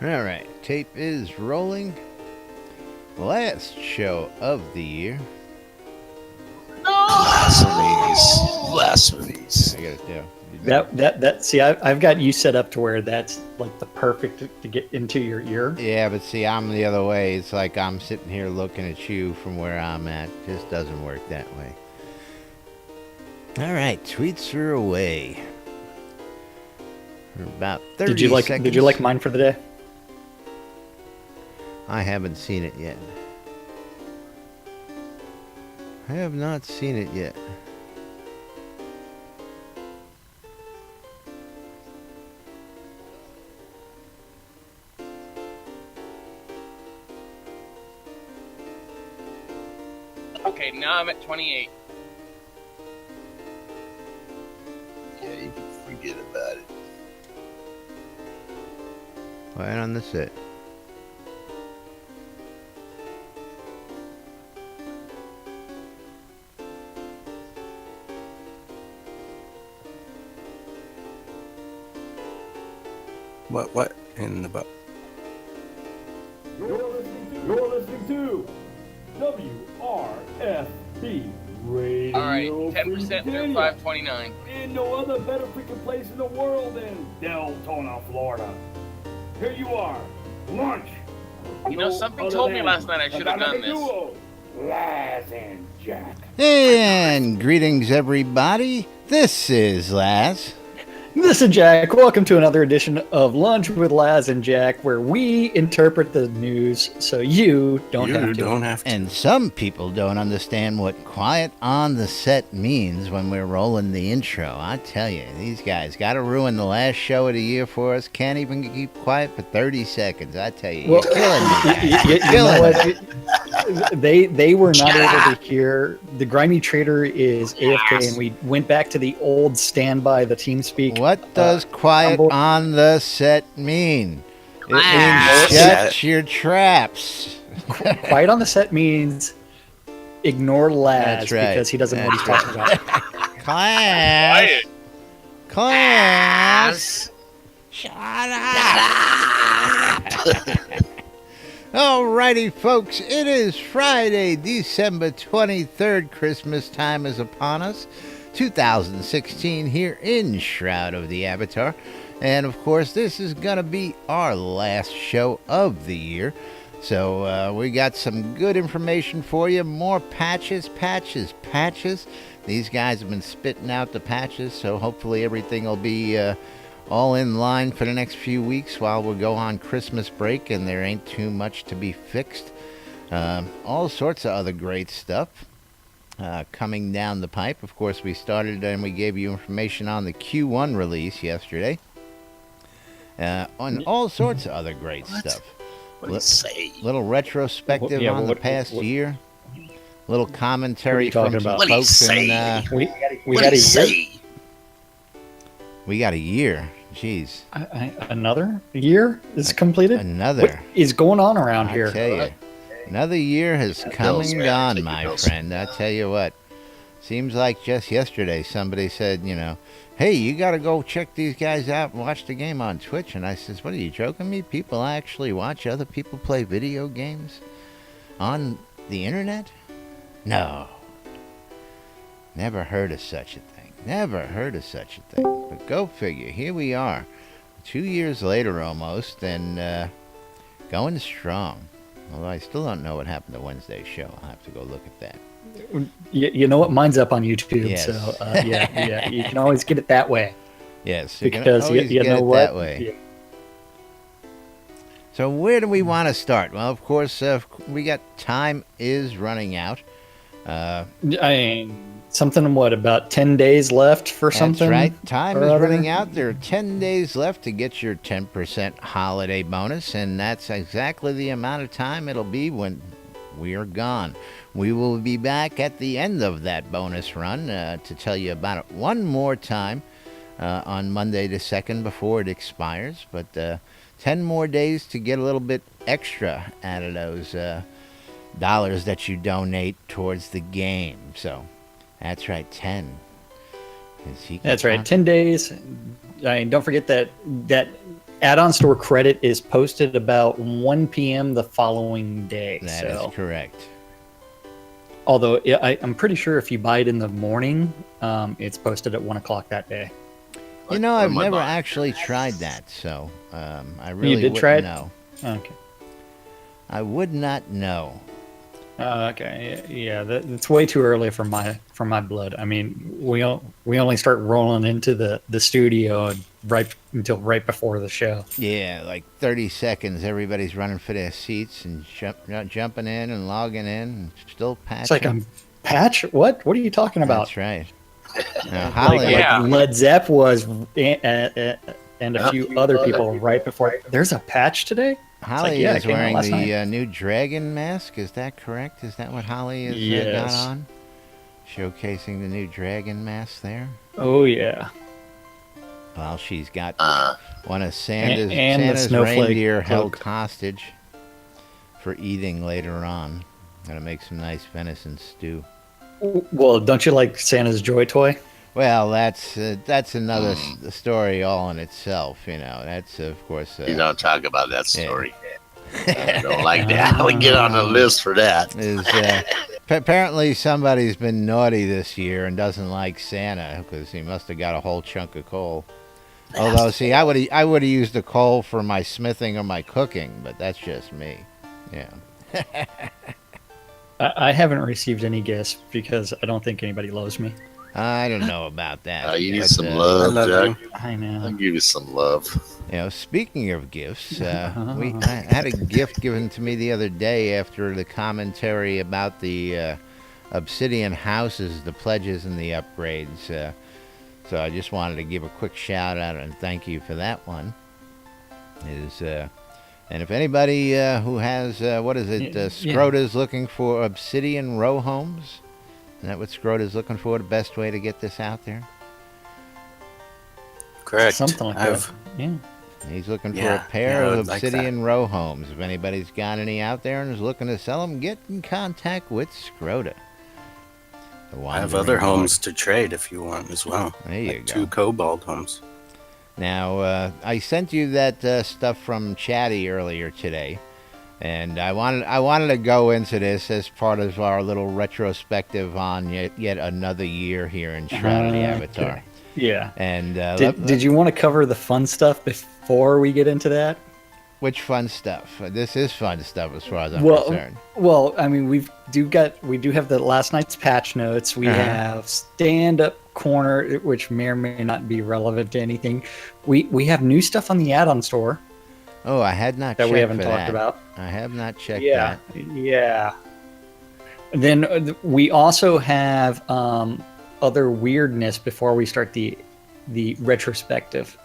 All right, tape is rolling. Last show of the year. Blasphemies. I got it down. That. See, I've got you set up to where that's like the perfect to get into your ear. Yeah, but see, I'm the other way. It's like I'm sitting here looking at you from where I'm at. Just doesn't work that way. All right, tweets are away. For about 30 seconds. Did you like mine for the day? I haven't seen it yet. I have not seen it yet. Okay, now I'm at 28. Yeah, you can forget about it. Right on the set. What in the butt? You're listening to WRFB Radio. All right, 10% through Virginia. 529. In no other better freaking place in the world than Deltona, Florida. Here you are, lunch. You know, something told me last night I should have done this. Laz and Jack. And greetings, everybody. This is Laz. This is Jack. Welcome to another edition of Lunch with Laz and Jack, where we interpret the news so you don't have to. And some people don't understand what quiet on the set means when we're rolling the intro. I tell you, these guys got to ruin the last show of the year for us. Can't even keep quiet for 30 seconds. I tell you, you're killing me. You know what? They were not able to hear. The Grimy Trader is AFK, and we went back to the old standby, the TeamSpeak. What does quiet on the set mean? It means shut your traps. Quiet on the set means ignore Laz. That's right. Because he doesn't know what he's talking about. Class. Class. Shut up. Alrighty, folks. It is Friday, December 23rd. Christmas time is upon us. 2016 here in Shroud of the Avatar. And, of course, this is going to be our last show of the year. So we got some good information for you. More patches. These guys have been spitting out the patches, so hopefully everything will be all in line for the next few weeks while we go on Christmas break and there ain't too much to be fixed. All sorts of other great stuff coming down the pipe. Of course, we started and we gave you information on the Q1 release yesterday. On all sorts of other great stuff. What do you say? Little retrospective on the past year. Little commentary What are from you some talking about? folks in... We got a year. We got a year. Jeez. Another year is completed? Another. What is going on around here? I tell you. Another year has come and gone, my friend. I tell you what. Seems like just yesterday somebody said, you know, hey, you got to go check these guys out and watch the game on Twitch. And I says, what, are you joking me? People actually watch other people play video games on the internet? No. Never heard of such a thing. Never heard of such a thing. But go figure. Here we are. 2 years later almost, and going strong. Although I still don't know what happened to Wednesday's show. I'll have to go look at that. You know what? Mine's up on YouTube, Yes. so yeah, you can always get it that way. Yes, you can Because always you get know it what? that way. Yeah. So where do we want to start? Well, of course, we got time is running out. I mean, something, what, about 10 days left for something? That's right. Time or is other? running out. There are 10 days left to get your 10% holiday bonus, and that's exactly the amount of time it'll be when we are gone. We will be back at the end of that bonus run to tell you about it one more time on Monday the 2nd before it expires. But 10 more days to get a little bit extra out of those dollars that you donate towards the game. So that's right, 10. That's right, 10 days. I mean, don't forget that add-on store credit is posted about 1 p.m. the following day. That is correct. Although I'm pretty sure if you buy it in the morning, it's posted at 1 o'clock that day. You know, I've never actually tried that, so I really You did wouldn't try it? know. Okay. I would not know. Okay. Yeah, it's way too early for my blood. I mean, we only start rolling into the studio until right before the show. Yeah, like 30 seconds. Everybody's running for their seats and jumping in and logging in and still patching. It's like a patch. What? What are you talking about? That's right. Now, Holly, Like Led Zepp was, and a few other people right before. There's a patch today. Holly is wearing the new dragon mask. Is that correct? Is that what Holly has got on? Showcasing the new dragon mask there. Oh yeah. Well, she's got one of Santa's snowflake reindeer cloak. held hostage for eating later on. Gonna make some nice venison stew. Well, don't you like Santa's joy toy? Well, that's another story all in itself. You know, that's of course. You don't talk about that story. I don't like that. I'll get on the list for that. Apparently, somebody's been naughty this year and doesn't like Santa because he must have got a whole chunk of coal. Although, see, I would have used the coal for my smithing or my cooking, but that's just me. Yeah. I haven't received any gifts because I don't think anybody loves me. I don't know about that. You need some love, Jack. I know. I'll give you some love. You know, speaking of gifts, I had a gift given to me the other day after the commentary about the Obsidian houses, the pledges, and the upgrades. So I just wanted to give a quick shout out and thank you for that one. And if anybody who has, Shroud is looking for Obsidian row homes. Is that what Shroud is looking for? The best way to get this out there? Correct. Something like that. Yeah. He's looking for a pair of Obsidian row homes. If anybody's got any out there and is looking to sell them, get in contact with Scroda. I have other homes to trade if you want as well. There you go. 2 Cobalt homes. Now, I sent you that stuff from Chatty earlier today, and I wanted to go into this as part of our little retrospective on yet another year here in Shroud of the Avatar. Yeah. And did you want to cover the fun stuff before we get into that? Which fun stuff? This is fun stuff as far as I'm concerned. Well, I mean, we do have the last night's patch notes. We have stand-up corner, which may or may not be relevant to anything. We have new stuff on the add-on store. Oh, I had not that checked we haven't for talked that. about. I have not checked that. Yeah. Then we also have other weirdness before we start the retrospective.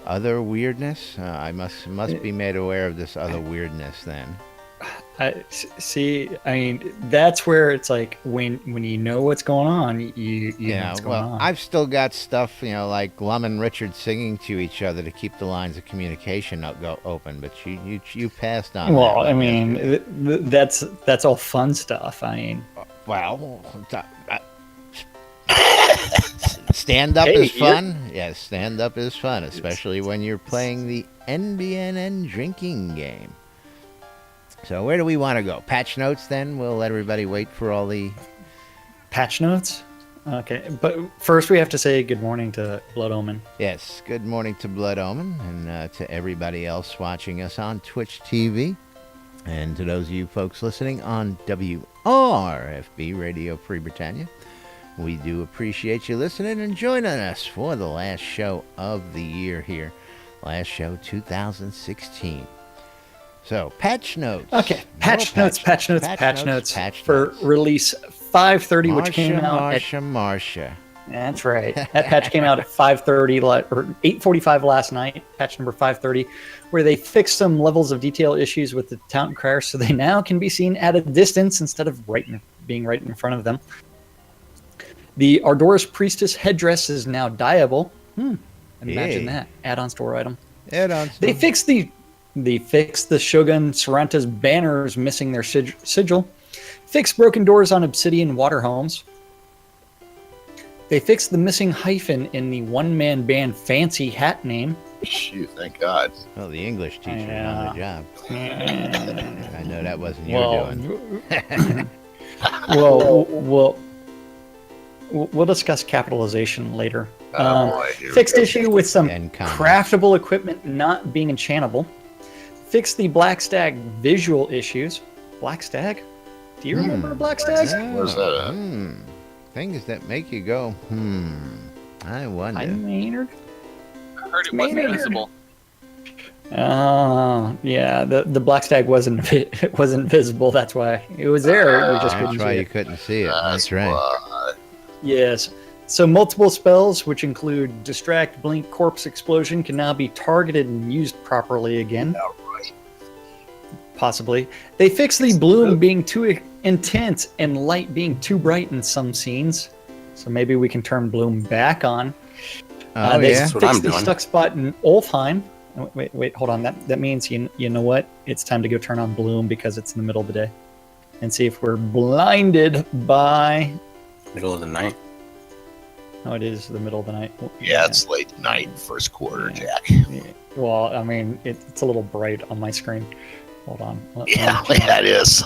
Other weirdness? I must be made aware of this other weirdness then. I mean, that's where it's like when you know what's going on, you know what's going on. I've still got stuff, like Glum and Richard singing to each other to keep the lines of communication open, but you passed on. Well, I mean, that's all fun stuff. I mean, stand-up is fun. Yes, stand-up is fun, especially when you're playing the NBNN drinking game. So where do we want to go? Patch notes, then? We'll let everybody wait for all the... Patch notes? Okay, but first we have to say good morning to Blood Omen. Yes, good morning to Blood Omen, and to everybody else watching us on Twitch TV, and to those of you folks listening on WRFB, Radio Free Britannia. We do appreciate you listening and joining us for the last show of the year here. Last show 2016. So, patch notes. Okay, patch notes for release 5:30, which came out Marsha. That's right. That patch came out at 5:30 or 8:45 last night. Patch number 5:30, where they fixed some levels of detail issues with the Town Crier, so they now can be seen at a distance instead of being right in front of them. The Ardoris Priestess headdress is now dyeable. Imagine that add-on store item. They fixed the Shogun Saranta's banners missing their sigil. Fixed broken doors on Obsidian water homes. They fixed the missing hyphen in the one-man band Fancy Hat name. Shoot, thank God. Well, the English teacher Yeah. on the job. Yeah. I know that wasn't your Well, doing. we'll discuss capitalization later. Oh, boy, here we Fixed go. issue with some And comments. craftable equipment not being enchantable. Fix the Black Stag visual issues. Black Stag? Do you remember Black Stag? Where's that at? Things that make you go, I wonder. I mean, I heard it wasn't Maynard. visible. yeah. The Black Stag it wasn't visible. That's why it was there. You just couldn't That's why see you it. couldn't see it. That's right. why. Yes. So multiple spells, which include Distract, Blink, Corpse Explosion, can now be targeted and used properly again. Possibly. They fixed the bloom being too intense and light being too bright in some scenes. So maybe we can turn bloom back on. Oh, They yeah? That's what I'm fixed the doing. stuck spot in Ulfheim. Oh, wait, hold on. That means you know what? It's time to go turn on bloom because it's in the middle of the day. And see if we're blinded by... Middle of the night. Oh, it is the middle of the night. Yeah, it's late night, first quarter, Jack. Well, I mean, it's a little bright on my screen. Hold on. Yeah, yeah, it is.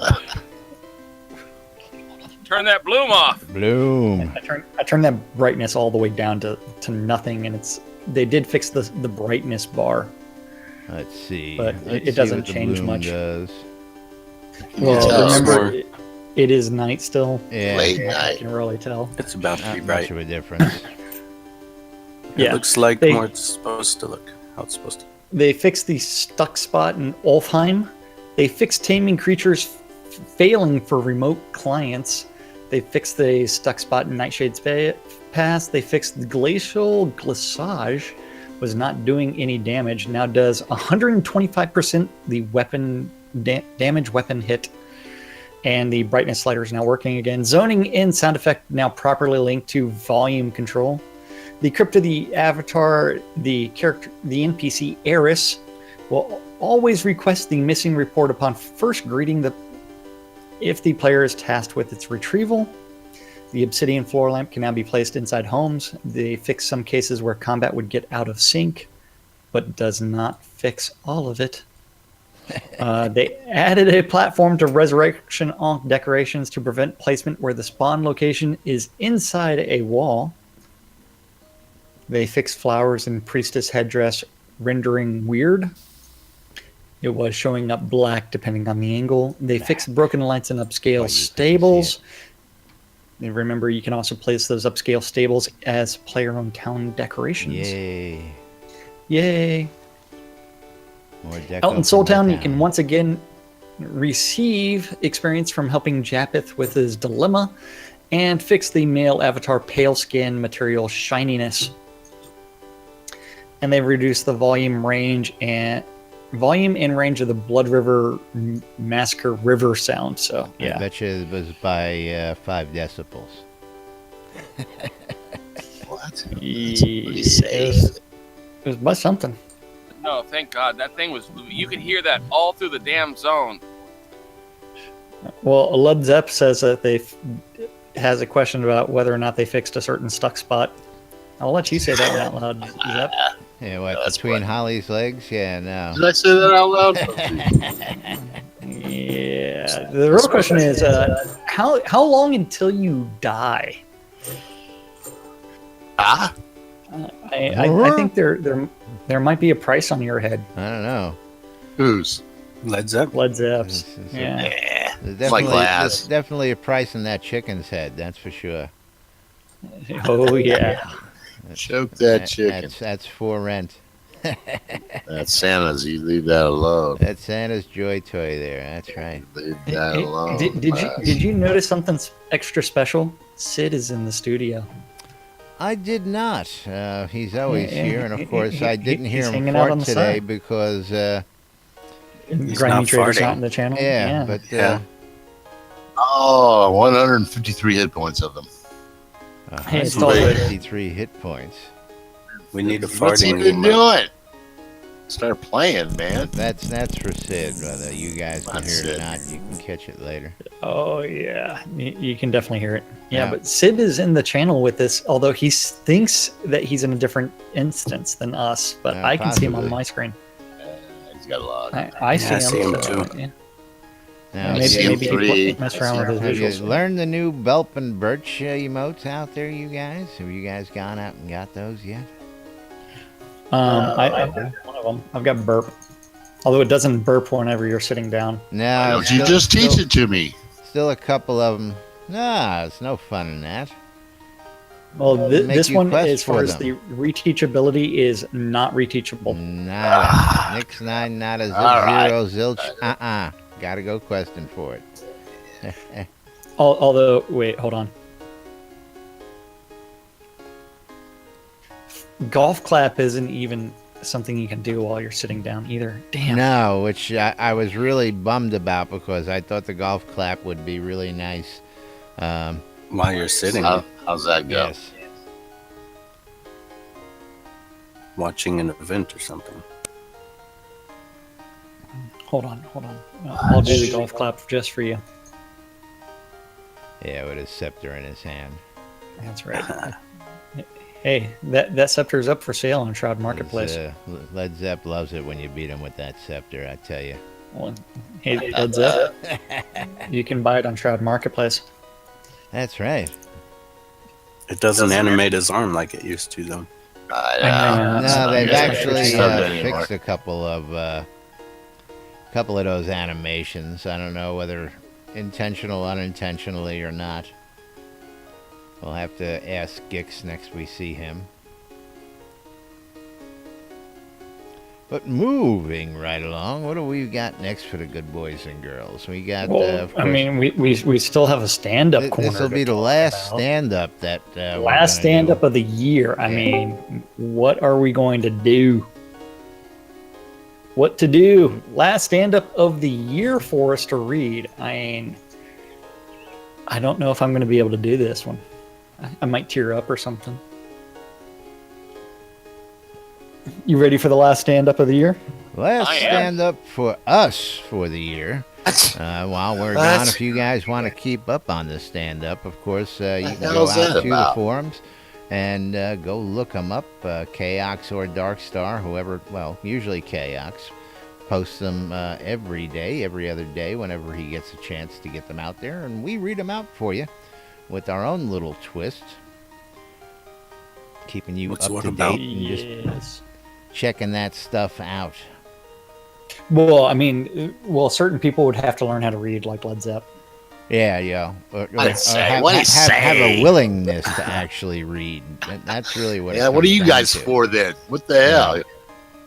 Turn that bloom off. Bloom. I turned that brightness all the way down to nothing, and they did fix the brightness bar. Let's see. But Let's it see doesn't what the change bloom much. Does. Well, Yeah, remember, it's it is night still. Yeah. Late I night. can really tell. It's about to be Not bright. much of a difference. It Yeah, looks like they- more it's supposed to look. How it's supposed to. They fixed the stuck spot in Ulfheim. They fixed taming creatures failing for remote clients. They fixed the stuck spot in Nightshade's Pass. They fixed the glacial glissage was not doing any damage. Now does 125% the weapon damage weapon hit. And the brightness slider is now working again. Zoning in sound effect now properly linked to volume control. The crypt of the avatar, the NPC Eris, will always request the missing report upon first greeting if the player is tasked with its retrieval. The obsidian floor lamp can now be placed inside homes. They fix some cases where combat would get out of sync, but does not fix all of it. They added a platform to Resurrection Ankh decorations to prevent placement where the spawn location is inside a wall. They fixed flowers in priestess headdress rendering weird. It was showing up black depending on the angle. They fixed broken lights in upscale stables. And remember, you can also place those upscale stables as player-owned town decorations. Yay. Yay. More deco Out in for my Soultown, you town. can once again receive experience from helping Japheth with his dilemma and fix the male avatar pale skin material shininess. And they've reduced the volume and range of the Blood River Massacre River sound. So I yeah, bet you it was by 5 decibels. What? That's it pretty safe. was by something. No, thank God. That thing was. You could hear that all through the damn zone. Well, Lud Zepp says that has a question about whether or not they fixed a certain stuck spot. I'll let you say that one out loud, Zepp. Yeah, what, That's between what- Holly's legs? Yeah, no. Did I say that out loud? Yeah. The real question is, how long until you die? Ah? I think there might be a price on your head, I don't know. Whose? Led Zepp. Led Zepp's. This is- Yeah. There's It's like glass. there's definitely a price on that chicken's head, that's for sure. Oh yeah. Choke that chicken. That's for rent. That's Santa's. You leave that alone. That's Santa's joy toy there. That's right. Leave that Hey, alone. did you notice something extra special? Sid is in the studio. I did not. He's always here, and of course I didn't hear He's him hanging out on fart the today side. because, He's Grimy not Trader's farting. not in the channel. yeah, but Yeah. Oh, 153 hit points of them. Hey, it's all good. 153 hit points. We need a What's he farting been emote. doing? Start playing, man. That's for Sid. Whether you guys can That's hear it or Sid. not, you can catch it later. Oh yeah, you can definitely hear it. Yeah, Yeah. but Sid is in the channel with us, although he thinks that he's in a different instance than us. But Yeah, I can see him on possibly. my screen. He's got a lot. I see I him. see him so, too. yeah. Now, Maybe see him maybe three. he mess around with his have you visuals. learned the new Belp and Birch emotes out there, you guys? Have you guys gone out and got those yet? I've got one of them. I've got burp, although it doesn't burp whenever you're sitting down. No. Why don't you just teach it to me? Still a couple of them. Nah, it's no fun in that. Well, Make this you one, quest as far for as the them. reteachability, is not reteachable. Nada. Nix 9, nada, zip, All right. 0, zilch. Gotta go questing for it. Although, wait, hold on. Golf clap isn't even something you can do while you're sitting down either. Damn. No, which I was really bummed about because I thought the golf clap would be really nice. While you're sitting, How's that go? Yes. watching an event or something. Hold on. I'll do the golf clap just for you. Yeah, with his scepter in his hand. That's right. Hey, that scepter's up for sale on Shroud Marketplace. Led Zepp loves it when you beat him with that scepter, I tell you. Well, hey, Led Zepp, you can buy it on Shroud Marketplace. That's right. It doesn't animate his arm like it used to, though. I know. No, they've Yeah, actually it's not good anymore. fixed a couple of those animations. I don't know whether intentional, unintentionally, or not. We'll have to ask Gix next we see him. But moving right along, what do we got next for the good boys and girls? We got, Well, of I course, mean, we still have a stand-up corner. this will to be the talk last about. stand-up that we're Last gonna stand-up do. of the year. I Yeah. mean, what are we going to do? What to do? Last stand-up of the year for us to read. I mean, I don't know if I'm going to be able to do this one. I might tear up or something. You ready for the last stand-up of the year? Last I am. stand-up for us for the year. While we're gone, if you guys want to keep up on the stand-up, of course, you can go hell's that out to the about? forums and go look them up. Chaox or Darkstar, whoever, well, usually Chaox, posts them every day, every other day, whenever he gets a chance to get them out there, and we read them out for you with our own little twist, keeping you What's up what to about? date and just Yes. checking that stuff out. Well, I mean, certain people would have to learn how to read like Led Zepp. Yeah. Or I'd say, have, what do you have a say? willingness to actually read. That's really what. Yeah, it what are comes you down guys to. for then? What the hell?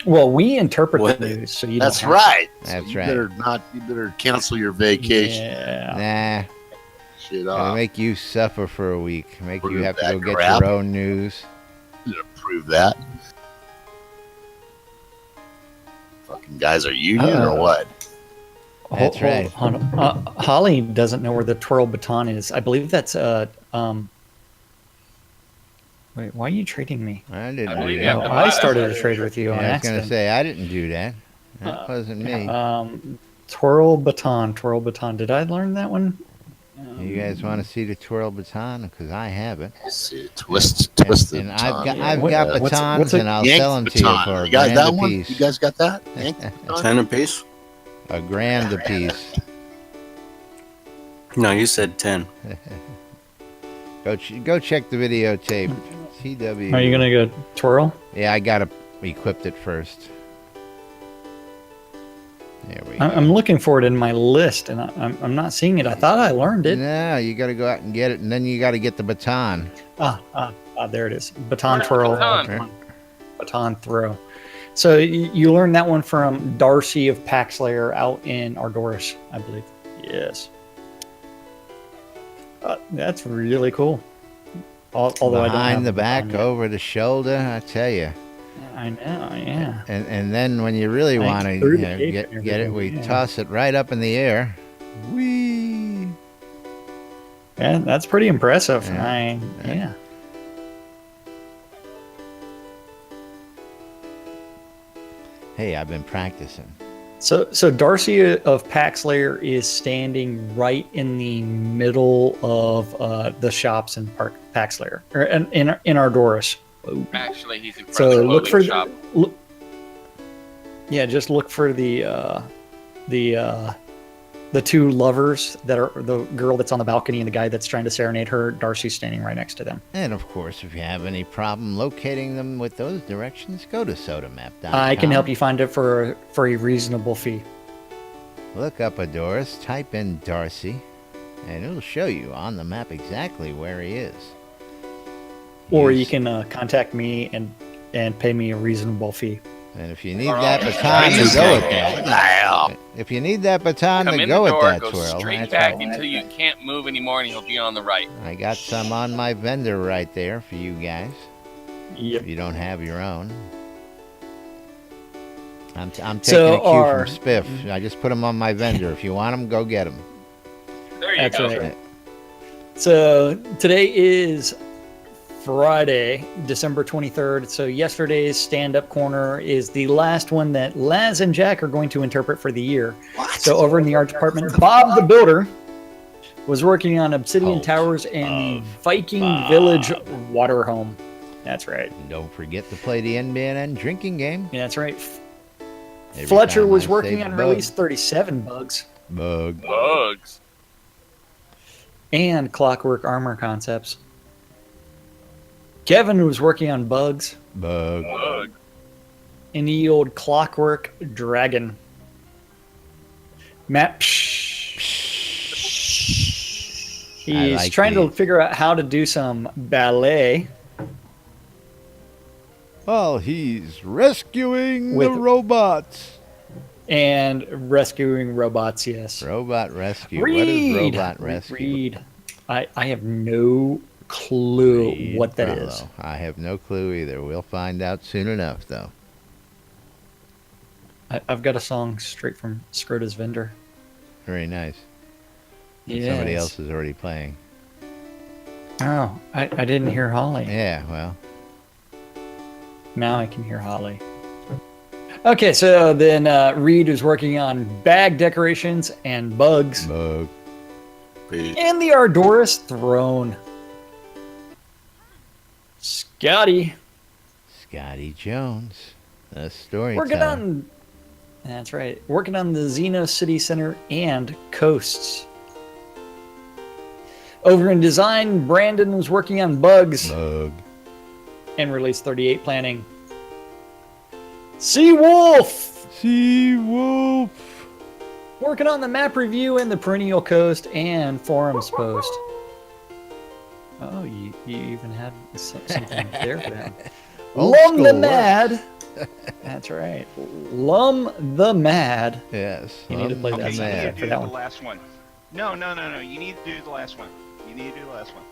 Well, we interpret What? the news, so you That's don't have right. That's you right. You better cancel your to. vacation. Yeah. Nah, Shit gonna off. make you suffer for a week. Make you Prove have to that go get crap. your own news. You better prove that. Fucking guys are union or what? That's right. Hold on. Holly doesn't know where the twirl baton is. I believe that's Wait, why are you trading me? I didn't I do believe that. you No, have to I buy started it. a trade with you Yeah, on I was gonna accident. say I didn't do that. That wasn't me. Twirl baton. Did I learn that one? You guys want to see the twirl baton? Because I have it. See, twist the And baton. I've What- got what's batons, a and I'll Yank sell the them to you baton. for a You guys grand that a one? piece. You guys got that? Yank the baton? 10 apiece? A grand a piece. No, you said 10. Go check the videotape. TW. Are you gonna go twirl? Yeah, I gotta equip it first. There we go. I'm looking for it in my list, and I'm not seeing it. I thought I learned it. No, you gotta go out and get it, and then you gotta get the baton. There it is. Baton twirl. Baton. Baton throw. So you learned that one from Darcy of Paxlayer out in Ardoris, I believe. Yes. That's really cool. Although I don't have Behind the a back, baton yet. over the shoulder. I tell you. I know, yeah. And then when you really Thanks want to through the cape and get it, we everything, yeah. toss it right up in the air. Whee! Yeah, that's pretty impressive. Yeah. Yeah. Hey, I've been practicing. So Darcy of Paxlayer is standing right in the middle of the shops in Paxlayer, or in Ardoris. Actually, he's in front So of the look for shop. just look for the two lovers that are the girl that's on the balcony and the guy that's trying to serenade her. Darcy's standing right next to them. And of course, if you have any problem locating them with those directions, go to sodamap.com. I can help you find it for a reasonable fee. Look up Adoris, type in Darcy, and it'll show you on the map exactly where he is. Or you can contact me and pay me a reasonable fee. And if you need that baton to go with that, if you need that baton Come to in go the with door, that go twirl, straight that's back right. until you can't move anymore, and he'll be on the right. I got some on my vendor right there for you guys. Yep. If you don't have your own. I'm taking So a cue our- from Spiff. I just put them on my vendor. If you want them, go get them. There you That's go. right. So today is Friday, December 23rd. So yesterday's stand-up corner is the last one that Laz and Jack are going to interpret for the year. So over in the art department, Bob the Builder was working on Obsidian Cult Towers and the of Viking Bob. Village Water Home. That's right. And don't forget to play the NBNN drinking game. Yeah, that's right. Every Fletcher time was I working say on bug, Release 37 Bugs Bug. Bugs. and Clockwork Armor Concepts. Kevin was working on Bugs Bug. Bug. and the old Clockwork Dragon. Matt, he's like trying to the- figure out how to do some ballet. Well, he's rescuing With- the robots. And rescuing robots, yes. Robot rescue. Reed. What is robot rescue? Reed. I have no clue Reed what that Brello. is. I have no clue either. We'll find out soon enough, though. I've got a song straight from Scrota's vendor. Very nice. Yes. Somebody else is already playing. Oh, I didn't hear Holly. Yeah, well, Now I can hear Holly. Okay, so then Reed is working on bag decorations and bugs bug. and the Ardoris throne. Scotty Scotty Jones, the storyteller. working on. That's right. Working on the Xeno City Center and coasts. Over in design, Brandon was working on bugs Bug. and Release 38 planning. Seawolf Sea Wolf. working on the map review and the perennial coast and forums post. Oh, you even had something there for them. Old Lum the school Mad. That's right. Lum the Mad. Yes. You need to play Lum that the song. You Man. need to for do that the one. last one. No. You need to do the last one. You need to do the last one.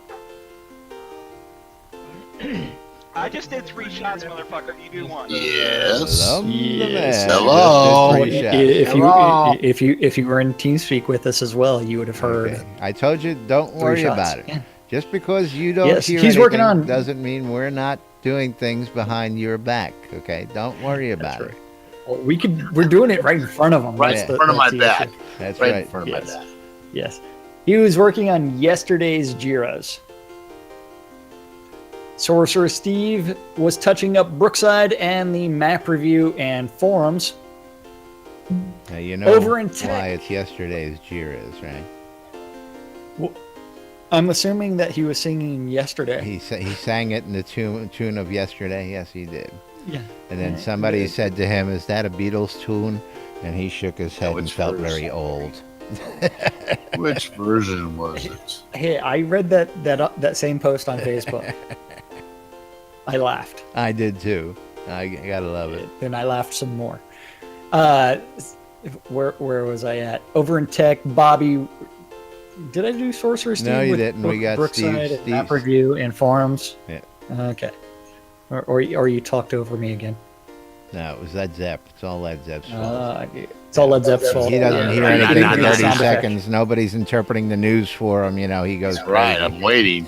I just did 3 shots, motherfucker. You do one. Yes. Lum the Yes. Man. Hello. Just did 3 shots. If you were in TeamSpeak with us as well, you would have heard. Okay. I told you, don't 3 worry shots. about it. Yeah. Just because you don't Yes, hear he's working anything on- doesn't mean we're not doing things behind your back. Okay, don't worry about That's it. right. Well, we're doing it right in front of him. Right That's in front of my that's the back. issue. That's Right right. in front of Yes. my back. Yes. He was working on yesterday's Giros. Sorcerer Steve was touching up Brookside and the map review and forums. Now, you know Over in why tech. it's yesterday's Jiras, right? I'm assuming that he was singing yesterday. He sang it in the tune of yesterday. Yes, he did. Yeah. And then Yeah, somebody he did. said to him, "Is that a Beatles tune?" And he shook his head and which felt verse? very old. Which version was it? Hey, I read that same post on Facebook. I laughed. I did too. I gotta love it. Then I laughed some more. Where was I at? Over in tech, Bobby. Did I do Sorcerer Steve? No, you with didn't. We got Brookside and map Steve's. review and forums. Yeah. Okay. Or you talked over me again. No, it was Led Zepp. It's all Led Zepp's fault. It's all Led Zepp's fault. He doesn't hear Yeah, anything not for that 30 sound effect. seconds. Nobody's interpreting the news for him. You know, he goes Right, crazy. I'm waiting.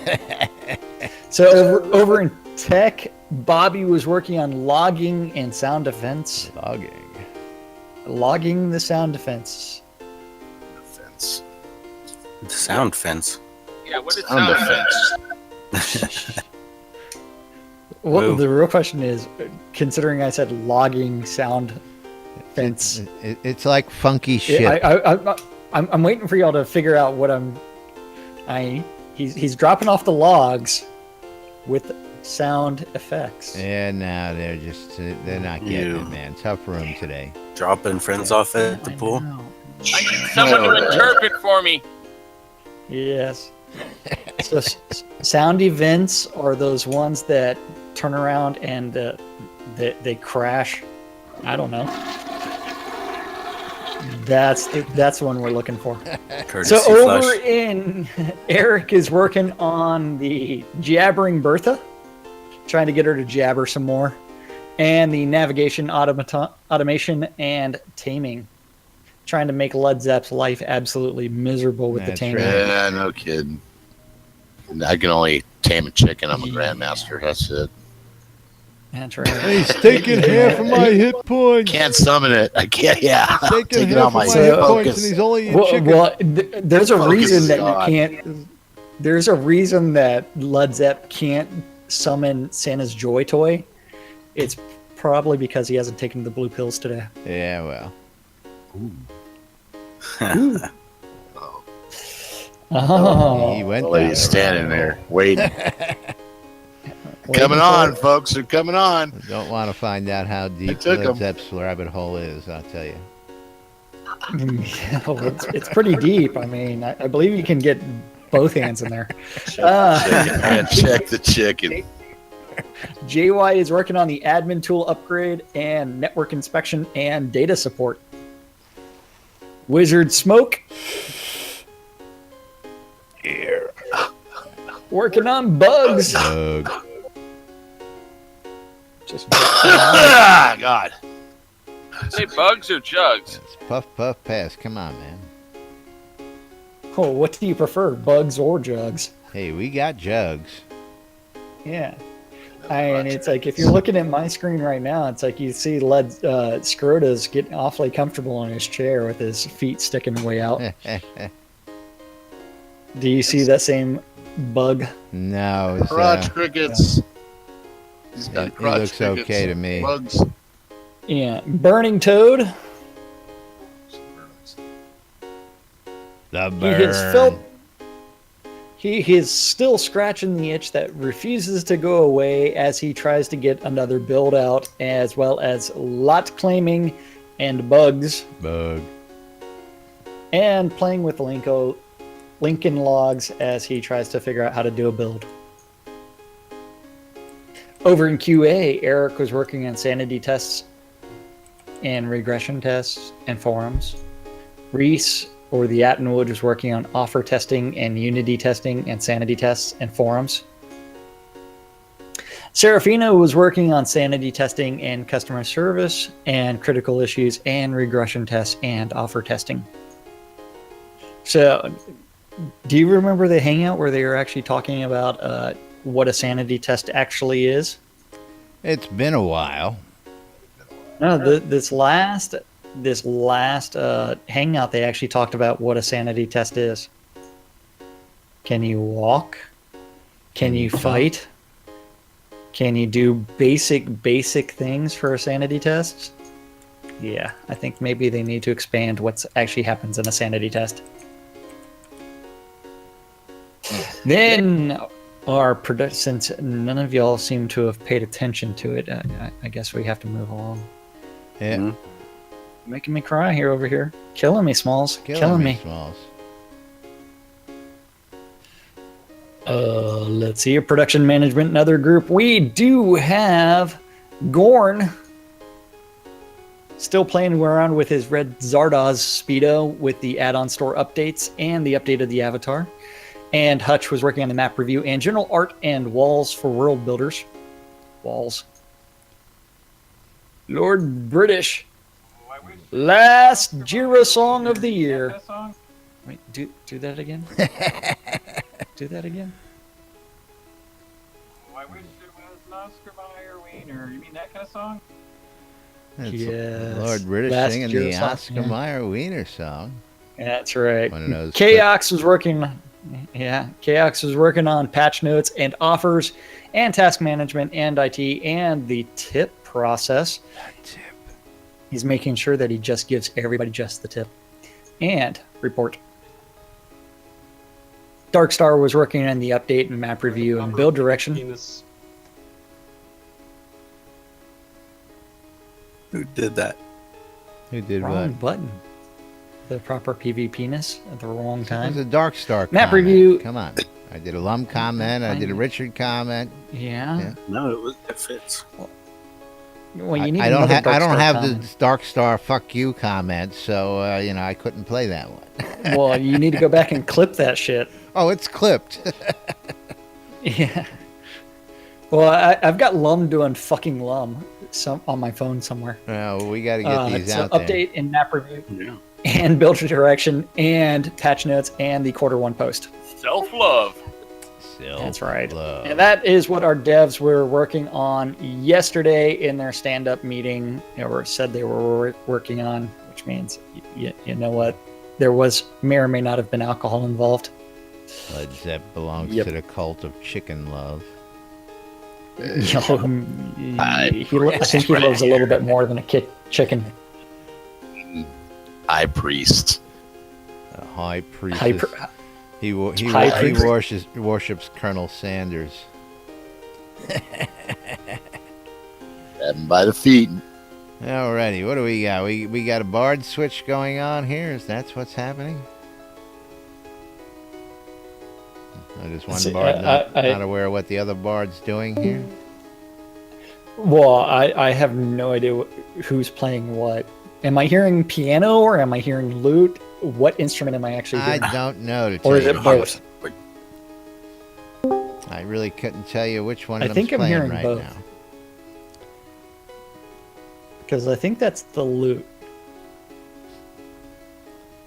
So over in tech, Bobby was working on logging and sound events. Logging. logging the sound defense. Fence. The sound fence. Yeah, what is Sound sound effects. Well, Whoa. the real question is, considering I said logging sound fence, It's like funky shit. I'm waiting for y'all to figure out what he's dropping off the logs with sound effects. Yeah, no, they're not getting it, man. Tough room today. Dropping friends off at the pool. know. I need someone to interpret for me. Yes. So sound events are those ones that turn around and they crash. I don't know. That's the one we're looking for. Courtesy So over flush. in Eric is working on the jabbering Bertha, trying to get her to jabber some more, and the navigation automation and taming, trying to make Led Zepp's life absolutely miserable with the That's taming. right. Yeah, no kidding. I can only tame a chicken. I'm a grandmaster. That's it. That's right. He's taking half of my hit points. Can't summon it. I can't. Yeah, Taking taking half out of my my hit points, focus. and he's only a Well, chicken. there's a Focus reason that God. you can't. There's a reason that Led Zepp can't summon Santa's Joy Toy. It's probably because he hasn't taken the blue pills today. Yeah, well. Oh, He went The lady's down. standing there waiting. waiting Coming for on, it. folks. They're coming on. Don't want to find out how deep took Led 'em. Zepp's rabbit hole is, I'll tell you. Yeah, well, it's pretty deep. I mean, I believe you can get both hands in there. Chicken, man, check the chicken. JY is working on the admin tool upgrade and network inspection and data support. Wizard Smoke. Working on bugs. Ugh. Just Ah, God. Say bugs or jugs? It's puff, puff, pass. Come on, man. oh, what do you prefer, bugs or jugs? Hey, we got jugs. Yeah. And it's like if you're looking at my screen right now, it's like you see Scrota's getting awfully comfortable in his chair with his feet sticking way out. Do you see that same bug? No, it's, Crotch crickets. He's got it crotch looks crickets. okay to me. Bugs. Yeah. Burning Toad. The He burn. has felt. He is still scratching the itch that refuses to go away as he tries to get another build out, as well as lot claiming and bugs, Bug. and playing with Lincoln logs as he tries to figure out how to do a build. Over in QA, Eric was working on sanity tests and regression tests and forums. Reese, or the Attenwood, was working on offer testing and unity testing and sanity tests and forums. Serafina was working on sanity testing and customer service and critical issues and regression tests and offer testing. So, do you remember the hangout where they were actually talking about what a sanity test actually is? It's been a while. No, this last hangout, they actually talked about what a sanity test is. Can you walk? Can you fight? Can you do basic things for a sanity test? Yeah, I think maybe they need to expand what actually happens in a sanity test. Then since none of y'all seem to have paid attention to it, I guess we have to move along. Yeah. Mhm. Making me cry here over here. Killing me, Smalls. Killing me. Smalls. Let's see. Production management, another group. We do have Gorn still playing around with his red Zardoz Speedo with the add-on store updates and the update of the avatar. And Hutch was working on the map review and general art and walls for world builders. Walls. Lord British. Last Jira song of the year. That song? Wait, do that again? Do that again? Oh, I wish it was an Oscar Mayer Wiener. You mean that kind of song? That's Yes. Lord British Last singing year the song, Oscar yeah. Mayer Wiener song. That's right. One of those Chaos was working. Yeah, Chaos was working on patch notes and offers, and task management and IT and the tip process. Tip. He's making sure that he just gives everybody just the tip. And report. Darkstar was working on the update and map review and build direction. Who did that? Who did Wrong what? button. The proper PvP-ness at the wrong It time. was a Darkstar Map comment. review. Come on. I did a Lum comment. I did a Richard comment. Yeah. No, it fits. Well, you need I don't another have. I don't Darkstar have comment. the Darkstar "fuck you" comment, so I couldn't play that one. Well, you need to go back and clip that shit. Oh, it's clipped. Yeah. Well, I've got Lum doing fucking Lum on my phone somewhere. Well, we got to get these so out there. update and map review Yeah. and build direction and patch notes and the quarter one post. Self-love. That's right. Self-love. And that is what our devs were working on yesterday in their stand-up meeting, or said they were working on, which means, you know what, there may or may not have been alcohol involved. Led Zepp belongs Yep. to the cult of chicken love. I think he loves a little bit more than a chicken. High priest. A high priest. High priest. worships Colonel Sanders. Grab him by the feet. Alrighty, what do we got? We got a bard switch going on here. Is that what's happening? Just one bard not aware of what the other bard's doing here. Well, I have no idea who's playing what. Am I hearing piano or am I hearing lute? What instrument am I actually hearing? I don't know to tell Or is you. it both? I really couldn't tell you which one I of think them's I'm playing hearing right both. now. Because I think that's the lute.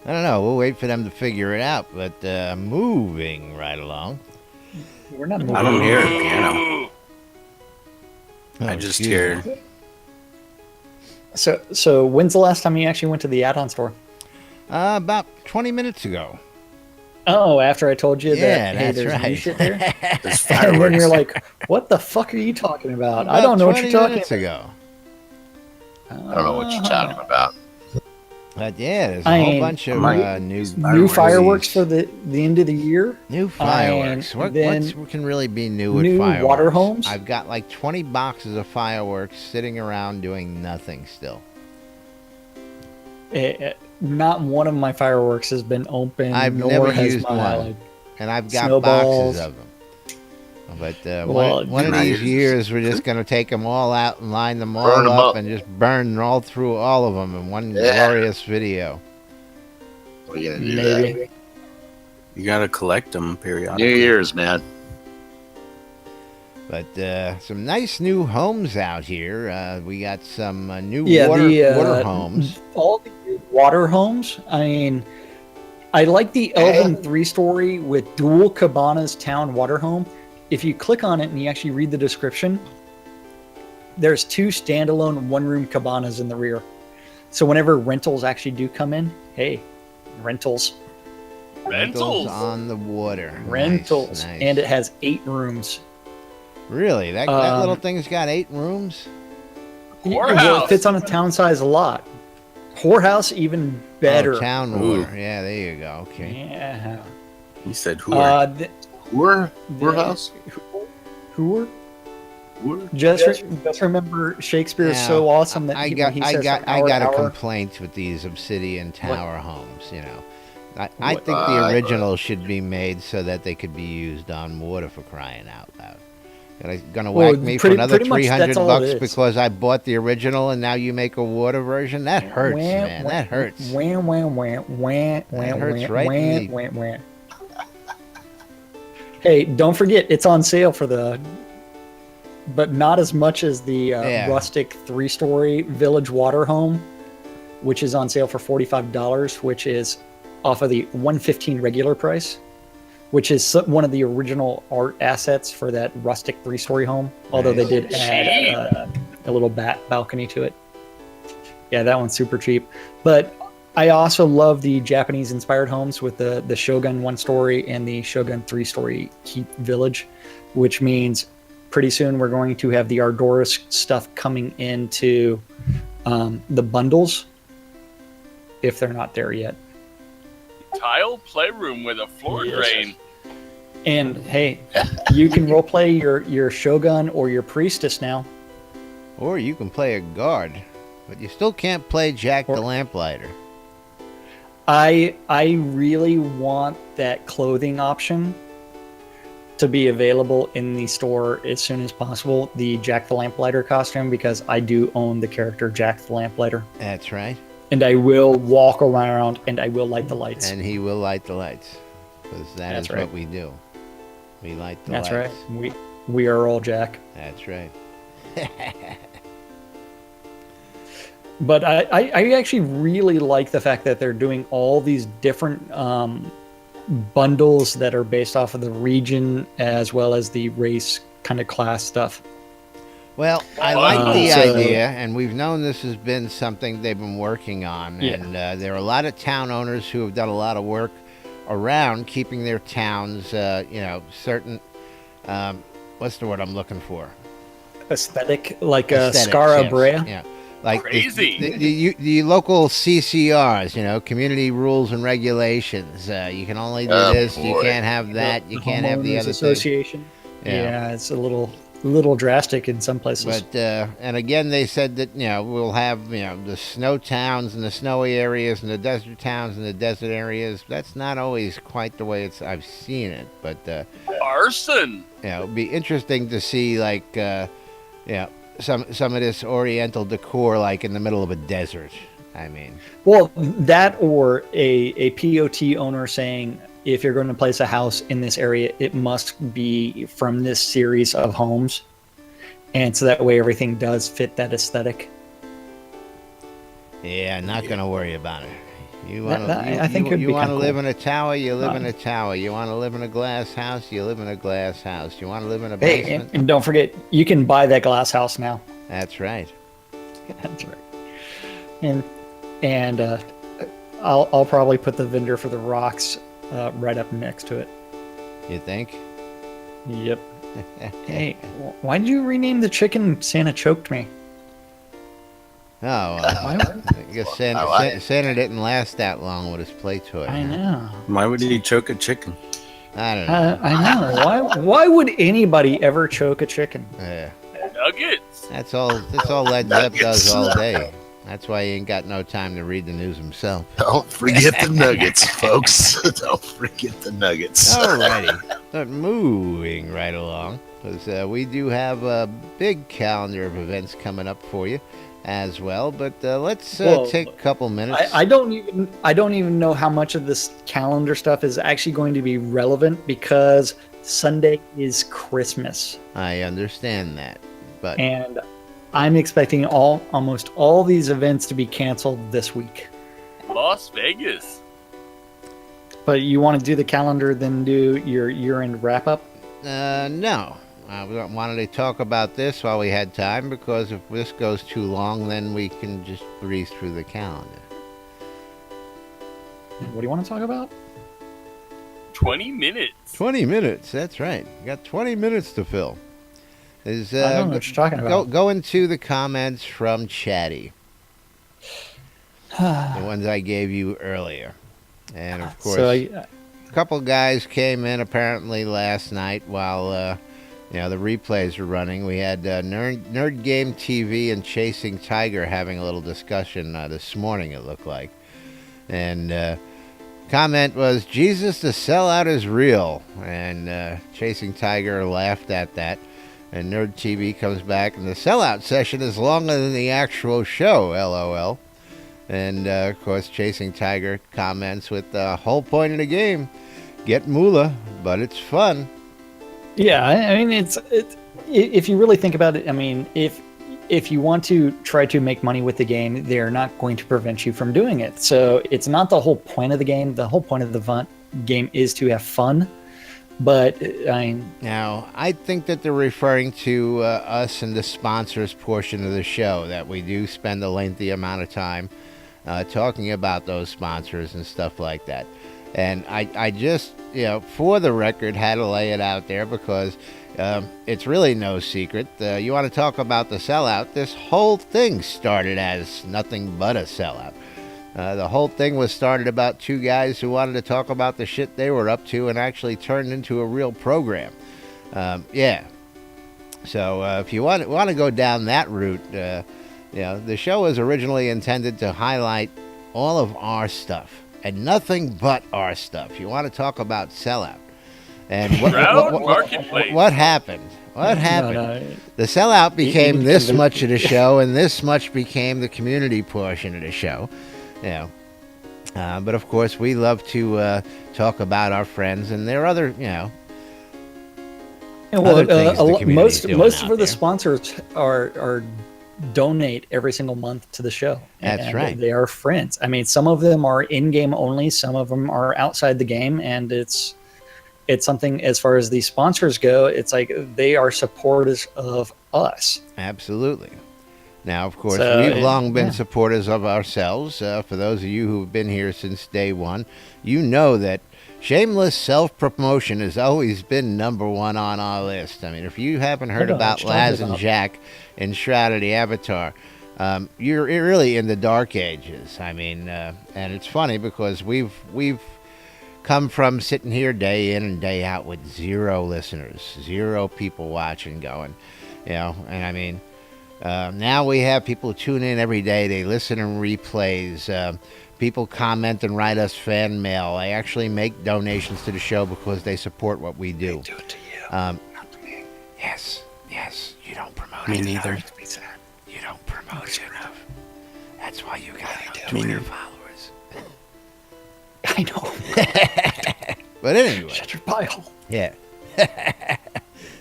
I don't know. We'll wait for them to figure it out. But moving right along. We're not moving. I don't hear a piano. Oh, I just excuse hear. me. So when's the last time you actually went to the add-on store? About 20 minutes ago. Oh, after I told you Yeah, that, hey, that's there's right. new shit there? There's And then fireworks. you're like, what the fuck are you talking about? I About don't know what 20 you're talking minutes about. ago. I don't know what you're talking about. But yeah, there's a I whole mean, bunch of new New fireworks for the end of the year. New fireworks. And What then can really be new with new fireworks? water homes? I've got like 20 boxes of fireworks sitting around doing nothing still. Not one of my fireworks has been open. I've nor never has used my, one. And I've got snowballs. boxes of them. But Well, one of nice. these years, we're just going to take them all out and line them all Burn 'em up up. and just burn all through all of them in one Yeah. glorious video. We're gonna do Maybe. that. You gotta collect them New periodically. Year's, man. But some nice new homes out here. We got some new Yeah, water homes. All the water homes. I mean, I like the Elven 3-story with dual cabanas town water home. If you click on it and you actually read the description, there's 2 standalone one-room cabanas in the rear. So whenever rentals actually do come in, hey, rentals. Rentals. on the water. Rentals. Nice. And it has 8 rooms. Really? That little thing's got 8 rooms? Well, it Whorehouse. fits on a town-size lot. Whorehouse, even better. Oh, town Ooh. water. Yeah, there you go. Okay. Yeah. You said who? Whorehouse? Who? Just remember, Shakespeare is so awesome that I he got says from I hour got to a hour. complaint with these obsidian tower homes. You know, I What? think the original should be made so that they could be used on water, for crying out loud. Gonna Well, whack me for pretty- another pretty much that's $300 all it is. because I bought the original and now you make a water version? That hurts, Wah, man. wah, That hurts. Wah, wah, wah, wah, That hurts wah, right wah, in the- wah, wah. Hey, don't forget, it's on sale for but not as much as the rustic 3-story village water home, which is on sale for $45, which is off of the $115 regular price, which is one of the original art assets for that rustic 3-story home. Although they did add a little balcony to it. that one's super cheap. But I also love the Japanese-inspired homes with the Shogun 1-story and the Shogun 3-story Keep Village, which means pretty soon we're going to have the Ardoris stuff coming into the bundles, if they're not there yet. Tile playroom with a floor drain. And hey, you can roleplay your Shogun or your Priestess now. Or you can play a guard, but you still can't play Jack the Lamplighter. I really want that clothing option to be available in the store as soon as possible, the Jack the Lamplighter costume, because I do own the character Jack the Lamplighter. That's right. And I will walk around and I will light the lights. And he will light the lights, because that's right. what we do. We light the That's lights. right. We are all Jack. That's right. But I actually really like the fact that they're doing all these different bundles that are based off of the region as well as the race kind of class stuff. Well, I like the idea, and we've known this has been something they've been working on. Yeah. And there are a lot of town owners who have done a lot of work around keeping their towns, certain, what's the word I'm looking for? Aesthetic, like Aesthetics, Scara yes. Brea. Yeah. Like Crazy. the local CCRs, community rules and regulations. You can only do this. You can't have that. You can't have the Homeowners other Association. thing. Yeah, it's a little drastic in some places. But and again, they said that we'll have the snow towns and the snowy areas and the desert towns and the desert areas. That's not always quite the way I've seen it. But Arson. it'd be interesting to see some of this Oriental decor like in the middle of a desert. I mean, well, that or a POT owner saying, if you're going to place a house in this area, it must be from this series of homes. And so that way everything does fit that aesthetic. yeah, not going to worry about it. You want I think it'd you be want to kinda live cool. in a tower, you live in a tower. You want to live in a glass house, you live in a glass house. You want to live in a Hey, basement? and don't forget, you can buy that glass house now. That's right. That's right. And I'll probably put the vendor for the rocks right up next to it. You think? Yep. Hey, why did you rename the chicken Santa Choked Me? Oh, Why I guess Santa didn't last that long with his play toy. I know. Why would he choke a chicken? I don't know. I know. Why would anybody ever choke a chicken? Yeah. Nuggets. That's all Led Zepp does all day. That's why he ain't got no time to read the news himself. Don't forget the nuggets, folks. Don't forget the nuggets. Alrighty. But moving right along, because we do have a big calendar of events coming up for you as well. But let's take a couple minutes. I don't even know how much of this calendar stuff is actually going to be relevant, because Sunday is Christmas. I understand that, but And I'm expecting almost all these events to be canceled this week. Las Vegas. But you want to do the calendar, then do your year-end wrap-up? no. We wanted to talk about this while we had time, because if this goes too long, then we can just breeze through the calendar. What do you want to talk about? 20 minutes. 20 minutes, that's right. You got 20 minutes to fill. I don't know what you're talking about. Go into the comments from Chatty. The ones I gave you earlier. And of course, a couple guys came in apparently last night while the replays were running. We had Nerd Game TV and Chasing Tiger having a little discussion this morning, it looked like. And comment was, Jesus, the sellout is real. And Chasing Tiger laughed at that. And Nerd TV comes back, and the sellout session is longer than the actual show, LOL. And, of course, Chasing Tiger comments with the whole point of the game, get moolah, but it's fun. Yeah, I mean, it's if you really think about it, I mean, if you want to try to make money with the game, they're not going to prevent you from doing it. So it's not the whole point of the game. The whole point of the game is to have fun. But I mean, Now, I think that they're referring to us and the sponsors portion of the show, that we do spend a lengthy amount of time talking about those sponsors and stuff like that. And I just, for the record, had to lay it out there because it's really no secret. You want to talk about the sellout? This whole thing started as nothing but a sellout. The whole thing was started about two guys who wanted to talk about the shit they were up to and actually turned into a real program. So if you want to go down that route, the show was originally intended to highlight all of our stuff and nothing but our stuff. You want to talk about sellout. And what happened? What happened? No. The sellout became this much of the show, and this much became the community portion of the show. But of course, we love to talk about our friends, and there are other, other things the community's doing most out of the there. sponsors are donate every single month to the show. That's right. They are friends. I mean, some of them are in-game only, some of them are outside the game, and it's something, as far as the sponsors go, it's like they are supporters of us. Absolutely. Now, of course, So, we've long been yeah. supporters of ourselves. For those of you who've been here since day one, you know that shameless self-promotion has always been number one on our list. I mean, if you haven't heard know about what you're Laz talking and about. Jack in Shroud of the Avatar, you're really in the dark ages. I mean, and it's funny because we've come from sitting here day in and day out with 0 listeners, 0 people watching, going, and I mean, now we have people tune in every day. They listen and replays. People comment and write us fan mail. They actually make donations to the show because they support what we do. Do it to you. Not to me. Yes. You don't promote Me it neither. enough. You don't promote it enough. That's why you got enough Me Twitter neither. followers. I know. But anyway, Shut your pie hole. yeah.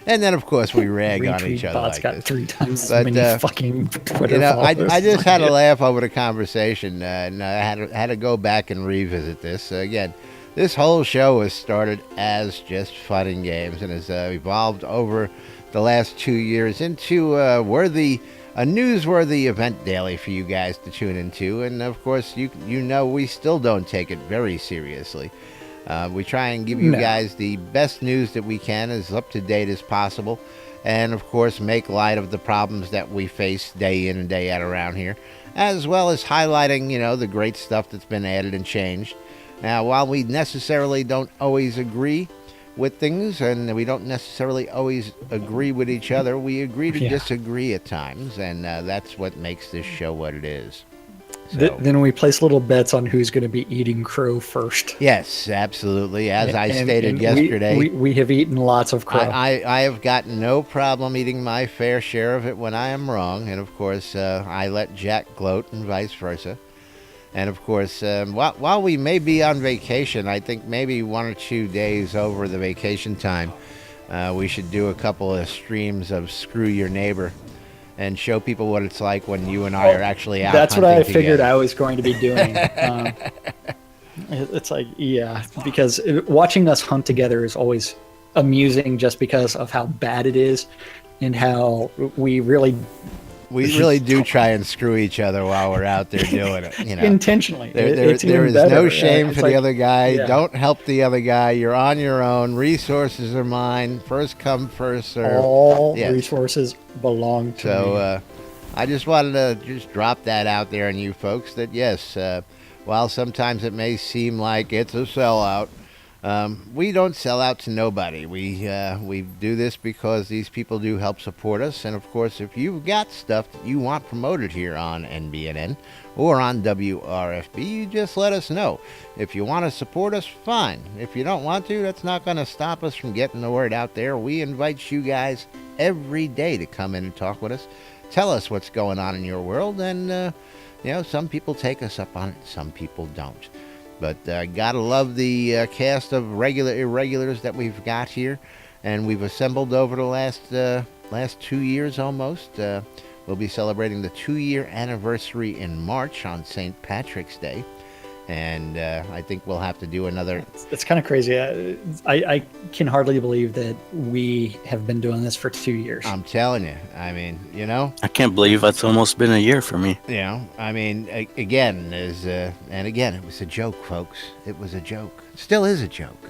And then, of course, we rag on each other Bot's like got this. 3 times But, as many fucking Twitter followers. I just had to laugh over the conversation, and I had to go back and revisit this. Again, this whole show was started as just fun and games and has evolved over the last 2 years into a newsworthy event daily for you guys to tune into. And, of course, you know we still don't take it very seriously. We try and give you guys the best news that we can, as up to date as possible, and of course make light of the problems that we face day in and day out around here, as well as highlighting, the great stuff that's been added and changed. Now, while we necessarily don't always agree with things, and we don't necessarily always agree with each other, we agree to disagree at times, and that's what makes this show what it is. So, Then we place little bets on who's going to be eating crow first. yes, absolutely. As I stated And yesterday, we have eaten lots of crow. I have got no problem eating my fair share of it when I am wrong. And, of course, I let Jack gloat and vice versa. And, of course, while we may be on vacation, I think maybe 1 or 2 days over the vacation time, we should do a couple of streams of Screw Your Neighbor and show people what it's like when you and I are actually out. That's what I hunting figured together. I was going to be doing. It's like, because watching us hunt together is always amusing just because of how bad it is and how we really do try and screw each other while we're out there doing it. intentionally. There It's is even no better. shame It's for like, the other guy. yeah. Don't help the other guy. You're on your own. Resources are mine. First come, first serve. All Yes. resources belong to me. So I just wanted to just drop that out there on you folks that, yes, while sometimes it may seem like it's a sellout, we don't sell out to nobody. We do this because these people do help support us. And, of course, if you've got stuff that you want promoted here on NBNN or on WRFB, you just let us know. If you want to support us, fine. If you don't want to, that's not going to stop us from getting the word out there. We invite you guys every day to come in and talk with us. Tell us what's going on in your world. And, some people take us up on it. Some people don't. But gotta love the cast of regular irregulars that we've got here, and we've assembled over the last 2 years almost. We'll be celebrating the 2-year anniversary in March on St. Patrick's Day, And I think we'll have to do another. It's kind of crazy. I can hardly believe that we have been doing this for 2 years. I'm telling you. I mean, you know. I can't believe it's almost been a year for me. You know, I mean, again, and again, it was a joke, folks. It was a joke. It still is a joke.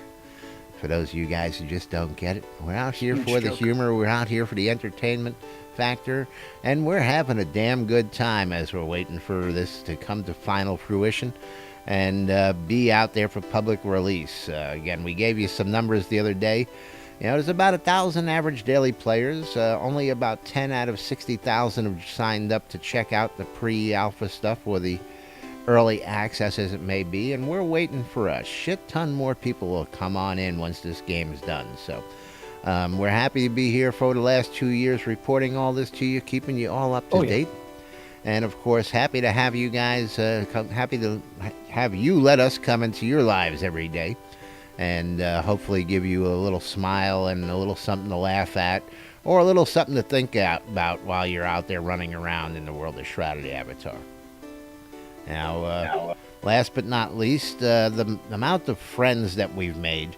For those of you guys who just don't get it, we're out here for the humor. We're out here for the entertainment factor, and we're having a damn good time as we're waiting for this to come to final fruition and be out there for public release. Again, we gave you some numbers the other day. You know, there's about 1,000 average daily players. Only about 10 out of 60,000 have signed up to check out the pre-alpha stuff or the early access as it may be, and we're waiting for a shit ton more people will come on in once this game is done. So we're happy to be here for the last 2 years reporting all this to you, keeping you all up to date. And of course, happy to have you guys, happy to have you let us come into your lives every day and hopefully give you a little smile and a little something to laugh at or a little something to think about while you're out there running around in the world of Shroud of the Avatar. Now, last but not least, the amount of friends that we've made,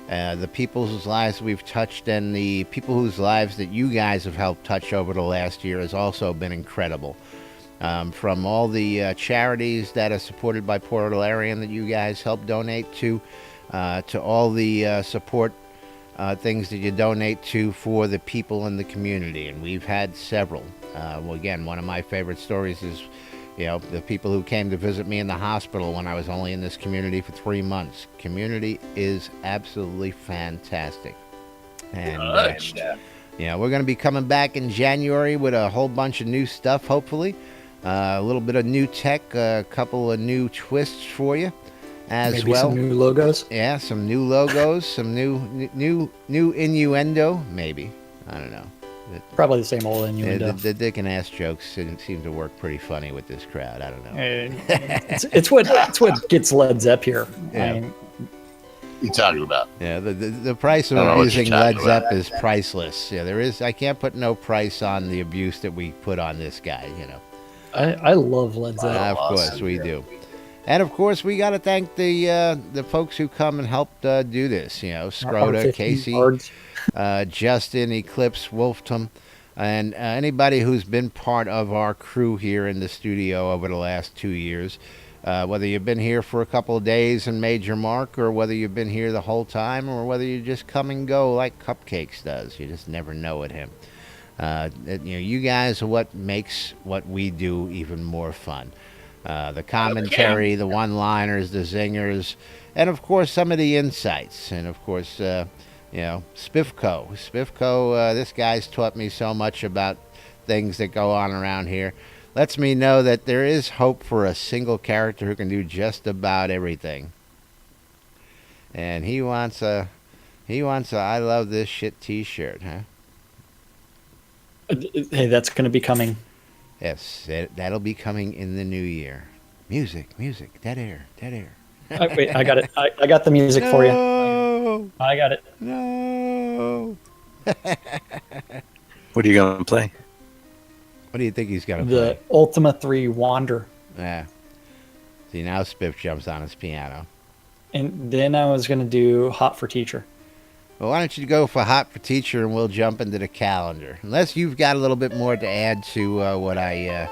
the people whose lives we've touched, and the people whose lives that you guys have helped touch over the last year has also been incredible. From all the charities that are supported by Portalarian that you guys help donate to all the support things that you donate to for the people in the community. And we've had several. Well, again, one of my favorite stories is, you know, the people who came to visit me in the hospital when I was only in this community for 3 months. Community is absolutely fantastic. And you know, we're going to be coming back in January with a whole bunch of new stuff, hopefully. A little bit of new tech, a couple of new twists for you as Maybe well. Some new logos. Yeah, some new logos, some new innuendo, maybe. I don't know. Probably the same old innuendo. The dick and ass jokes seem to work pretty funny with this crowd. I don't know. It's what gets Led Zepp here. Yeah. I mean, What you talking about? Yeah, the price of using Led Zepp is priceless. Yeah, there is. I can't put no price on the abuse that we put on this guy. You know. I love Led Zepp. Of course we do. And of course we got to thank the folks who come and helped do this. You know, Scroda, Casey, Justin, Eclipse, Wolftom, and anybody who's been part of our crew here in the studio over the last 2 years. Whether you've been here for a couple of days and made your mark, or whether you've been here the whole time, or whether you just come and go like Cupcakes does. You just never know with him. You guys are what makes what we do even more fun. The commentary, the one-liners, the zingers, and of course some of the insights. And of course, Spiffco. Spiffco, this guy's taught me so much about things that go on around here. Lets me know that there is hope for a single character who can do just about everything. And he wants a I love this shit t-shirt, huh? Hey, that's going to be coming. Yes, that'll be coming in the new year. Music, dead air. Wait, I got it. I got the music for you. I got it. No. What are you going to play? What do you think he's going to play? The Ultima 3 Wander. Yeah. See, now Spiff jumps on his piano. And then I was going to do Hot for Teacher. Well, why don't you go for Hot for Teacher and we'll jump into the calendar. Unless you've got a little bit more to add to what I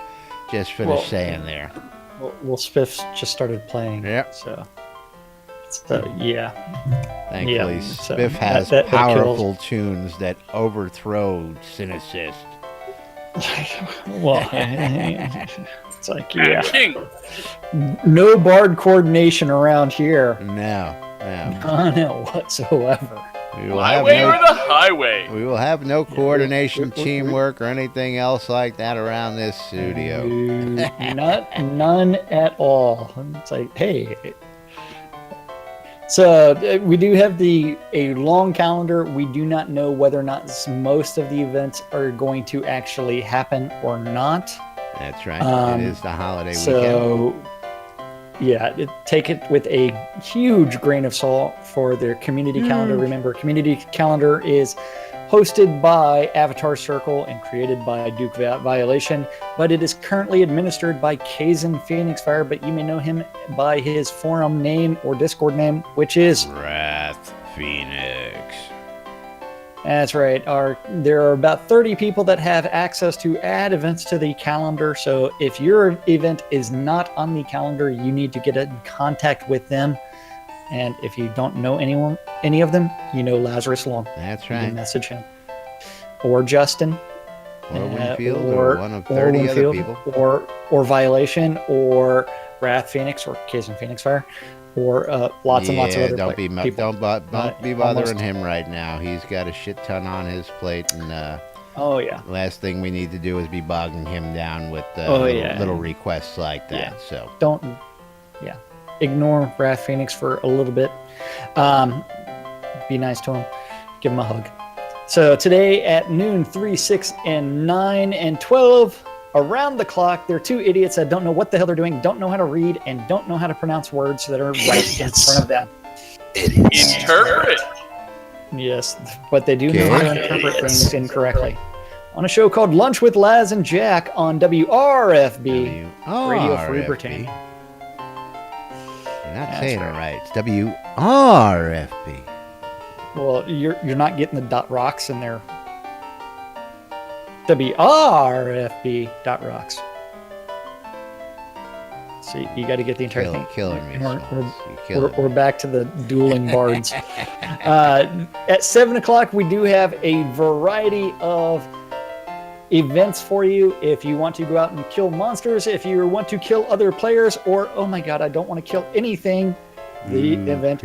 just finished saying there. Well, Spiff just started playing. Yep. So yeah. Thankfully, so Spiff has that powerful tunes that overthrow Cynicist. Well, it's like, King. no bard coordination around here. No. None whatsoever. We will Highway or the highway? We will have no coordination, teamwork, or anything else like that around this studio. None at all. It's like, hey. So we do have a long calendar. We do not know whether or not most of the events are going to actually happen or not. That's right. It is the holiday weekend. So, yeah, take it with a huge grain of salt for their community calendar. Remember, community calendar is hosted by Avatar Circle and created by Duke Violation, but it is currently administered by Kazan Phoenix Fire, but you may know him by his forum name or Discord name, which is Wrath Phoenix. That's right. There are about 30 people that have access to add events to the calendar. So if your event is not on the calendar, you need to get in contact with them. And if you don't know any of them, you know Lazarus Long. That's You can right. message him. Or Justin. Or Winfield, or one of 30 other people. Or Violation, or Wrath Phoenix, or Kazan Phoenix Fire. Or lots and lots of other don't people. don't be bothering him right now. He's got a shit ton on his plate, and oh yeah. last thing we need to do is be bogging him down with little requests like that. Yeah. So Ignore Wrath Phoenix for a little bit. Be nice to him. Give him a hug. So today at noon, 3, 6, and 9, and 12. Around the clock, there are two idiots that don't know what the hell they're doing, don't know how to read, and don't know how to pronounce words that are right in front of them. Interpret. Yes, but they do know how to interpret things incorrectly. On a show called Lunch with Laz and Jack on WRFB, Radio Free Britannia. You're not saying it right. It's WRFB. Well, you're not getting the dot rocks in there. WRFB.rocks. See, you got to get the entire thing. Killing me. We're back to the dueling bards. At 7 o'clock, we do have a variety of events for you. If you want to go out and kill monsters, if you want to kill other players, or, oh my god, I don't want to kill anything, the event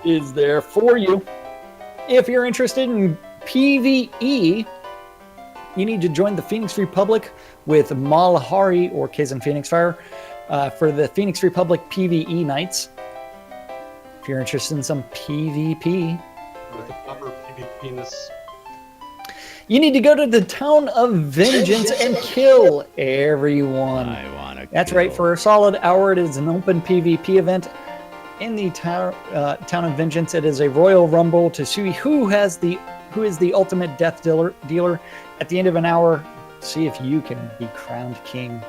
is there for you. If you're interested in PvE, you need to join the Phoenix Republic with Malahari or Kazan Phoenix Fire for the Phoenix Republic PvE nights. If you're interested in some PvP, with the proper PvP-ness. You need to go to the Town of Vengeance and kill everyone. I want to. That's right. For a solid hour, it is an open PvP event in the Town of Vengeance. It is a Royal Rumble to see who is the ultimate death dealer. At the end of an hour, see if you can be crowned king.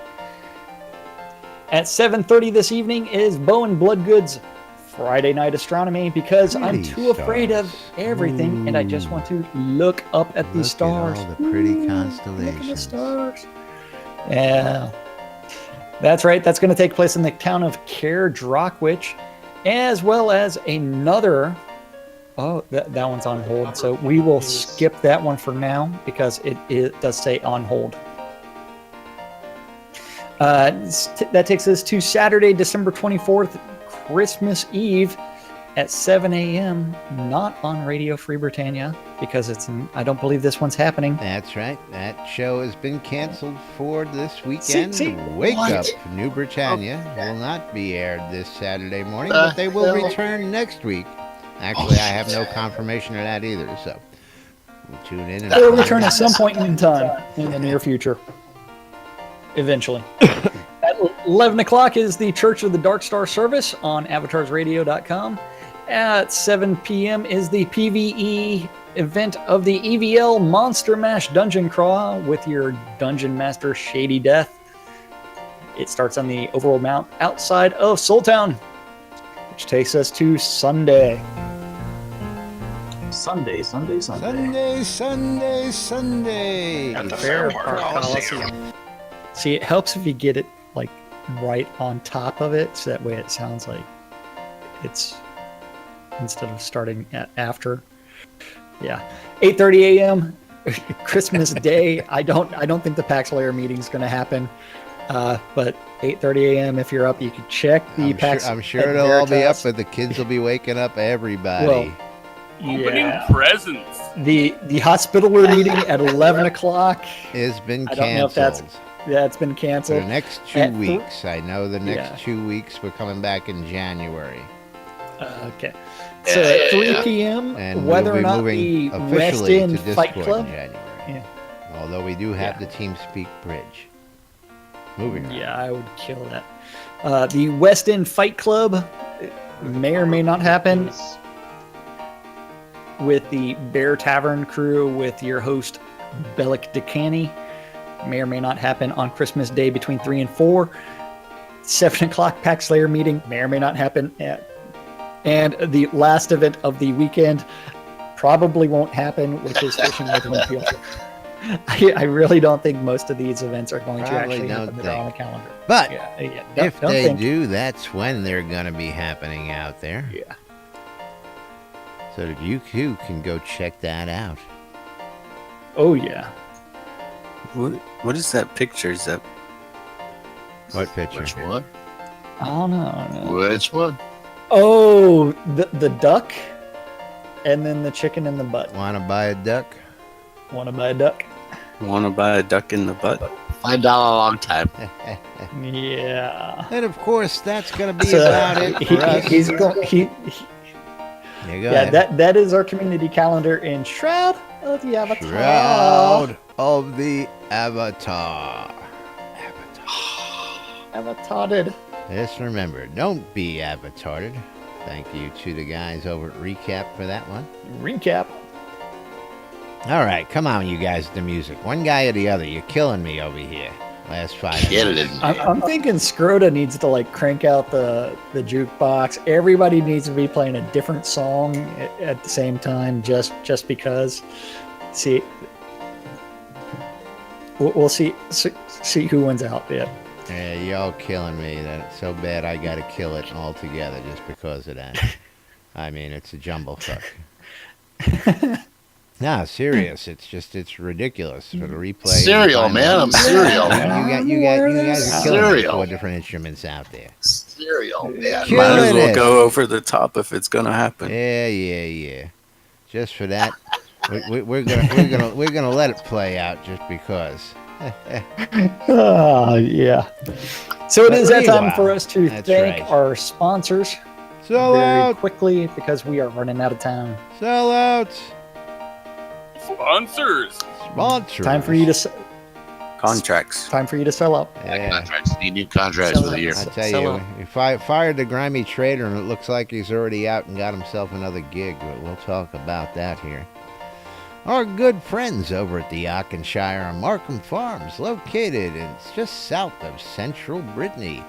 At 7:30 this evening is Bow and Bloodgood's Friday Night Astronomy, because I'm too afraid of everything and I just want to look up at the stars. All the pretty constellations. Look at the stars. Yeah. That's right. That's going to take place in the town of Cair Drockwich, as well as another. Oh, that one's on hold. So we will skip that one for now because it does say on hold. That takes us to Saturday, December 24th, Christmas Eve at 7 a.m. Not on Radio Free Britannia because I don't believe this one's happening. That's right. That show has been canceled for this weekend. Wake what? Up, New Britannia will not be aired this Saturday morning, but they will return next week. Actually, I have no confirmation of that either, so we'll tune in. And They'll return at some point in time in the near future. Eventually. At 11 o'clock is the Church of the Dark Star service on avatarsradio.com. At 7 p.m. is the PvE event of the EVL Monster Mash Dungeon Crawl with your Dungeon Master Shady Death. It starts on the Overworld Mount outside of Soultown, which takes us to Sunday. Sunday. At the Fair Fair Park Park Coliseum. Coliseum. See, it helps if you get it like right on top of it, so that way it sounds like it's instead of starting after. Yeah, 8:30 a.m. Christmas Day. I don't think the PAX Layer meeting is going to happen. But 8:30 a.m. if you're up, you can check the PAX. I'm sure it'll all be up, but the kids will be waking up everybody. Well, Opening presents. The hospitaler meeting at 11 o'clock has been canceled. I don't know if that's been For canceled. the next 2 weeks. I know the next 2 weeks we're coming back in January. Okay. So at 3 p.m., And whether we'll be or not moving the West officially End to Fight Discord Club. in January. Although we do have the TeamSpeak bridge. Moving on. Yeah, I would kill that. The West End Fight Club may or may not happen. with the Bear Tavern crew with your host, Bellic DeCanny. May or may not happen on Christmas Day between 3 and 4. 7 o'clock Pack Slayer meeting may or may not happen. And the last event of the weekend probably won't happen, which is Fishing with Winfield. I really don't think most of these events are going to actually happen that are on the calendar. But if don't they think. do, that's when they're going to be happening out there. Yeah. So that you too can go check that out. Oh, yeah. What is that picture? Is that What picture? Which one? I don't know. Which one? Oh, the duck, and then the chicken in the butt. Want to buy a duck? Want to buy a duck? want to buy a duck in the butt? $5 a long time. Yeah. And of course, that's going to be about it for us. He's going. Yeah, that is our community calendar in Shroud of the Avatar. Shroud of the Avatar. Avatarted. Just remember, don't be avatarted. Thank you to the guys over at Recap for that one. Recap. All right, come on, you guys, the music. One guy or the other. You're killing me over here. Last 5 Get minutes. it in. I'm thinking Scroda needs to crank out the jukebox. Everybody needs to be playing a different song at the same time, just because. See, we'll see who wins out. Yeah. Yeah, y'all killing me. That's so bad I got to kill it altogether just because of that. I mean, it's a jumblefuck. No, serious. It's ridiculous for the replay. Cereal, man. I'm cereal. You guys are killing Cereal. 4 different instruments out there. Cereal, man. Might as Killing well it. go over the top if it's gonna happen. Yeah. Just for that, we're gonna let it play out just because. Yeah. So it is that time Meanwhile, for us to that's thank right. our sponsors Sell very out. quickly because we are running out of time. Sell out. Sponsors. Sponsors. Time for you to Contracts. sell out. Yeah. Contracts. Need new contracts for the year. I tell Sell you, out. if I fired the grimy trader and it looks like he's already out and got himself another gig, but we'll talk about that here. Our good friends over at the Auchenshire Markham Farms, located in just south of central Brittany,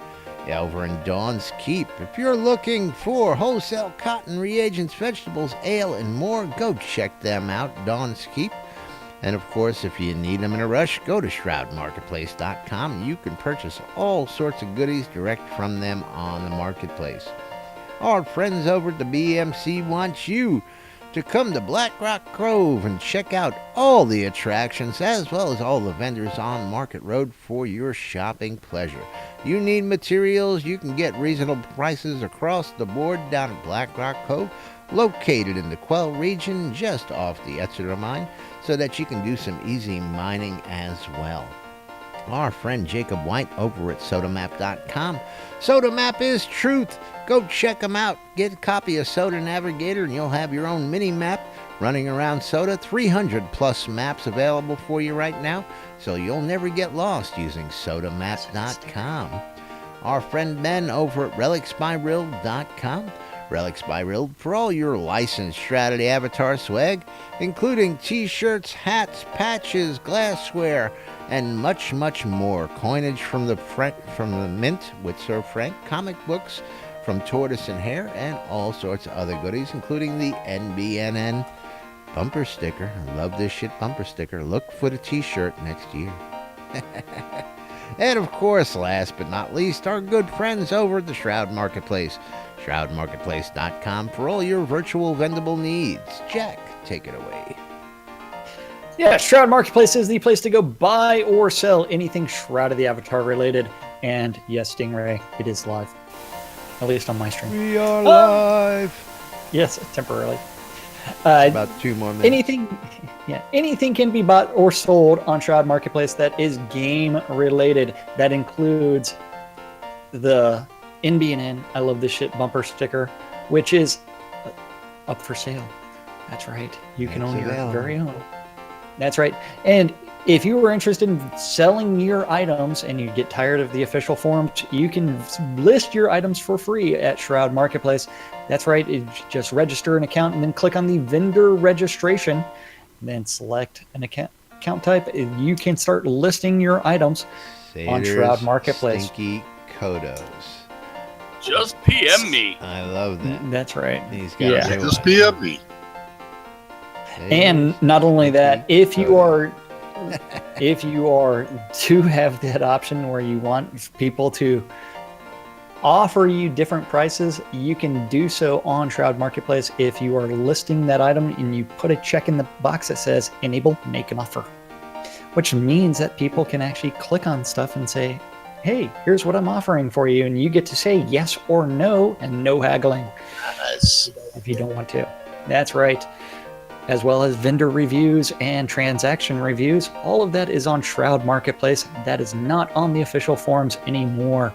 over in Dawn's Keep. If you're looking for wholesale cotton reagents, vegetables, ale, and more, go check them out, Dawn's Keep. And of course, if you need them in a rush, go to shroudmarketplace.com. You can purchase all sorts of goodies direct from them on the marketplace. Our friends over at the BMC want you to come to Black Rock Grove and check out all the attractions as well as all the vendors on Market Road for your shopping pleasure. You need materials, you can get reasonable prices across the board down at Black Rock Cove, located in the Quell region just off the Exeter mine, so that you can do some easy mining as well. Our friend Jacob White over at SodaMap.com. SodaMap is truth. Go check them out. Get a copy of Soda Navigator and you'll have your own mini map running around Soda. 300 plus maps available for you right now, so you'll never get lost using SodaMap.com. Our friend Ben over at RelicsByRill.com. Relics by Rill for all your licensed Shroud of the Avatar swag, including t-shirts, hats, patches, glassware, and much, much more. Coinage from the Mint with Sir Frank, comic books from Tortoise and Hare, and all sorts of other goodies, including the NBNN bumper sticker. I love this shit bumper sticker. Look for the t-shirt next year. And of course, last but not least, our good friends over at the Shroud Marketplace. ShroudMarketplace.com for all your virtual vendable needs. Jack, take it away. Yeah, Shroud Marketplace is the place to go buy or sell anything Shroud of the Avatar related. And yes, Stingray, it is live. At least on my stream. We are live. Yes, temporarily. About 2 more minutes. Anything can be bought or sold on Shroud Marketplace that is game related. That includes the NBNN I Love This Shit bumper sticker, which is up for sale. That's right. You can own your very own. That's right. And If you are interested in selling your items and you get tired of the official forums, you can list your items for free at Shroud Marketplace. That's right. Just register an account and then click on the vendor registration, then select an account type. You can start listing your items on Shroud Marketplace. Stinky Kodos. Just PM me. I love that. That's right. He's got Yeah. a new Just one. PM me. And not only that, if you are to have that option where you want people to offer you different prices, you can do so on Shroud Marketplace if you are listing that item and you put a check in the box that says enable make an offer, which means that people can actually click on stuff and say, hey, here's what I'm offering for you, and you get to say yes or no, and no haggling Nice. if you don't want to. That's right. As well as vendor reviews and transaction reviews. All of that is on Shroud Marketplace. That is not on the official forums anymore.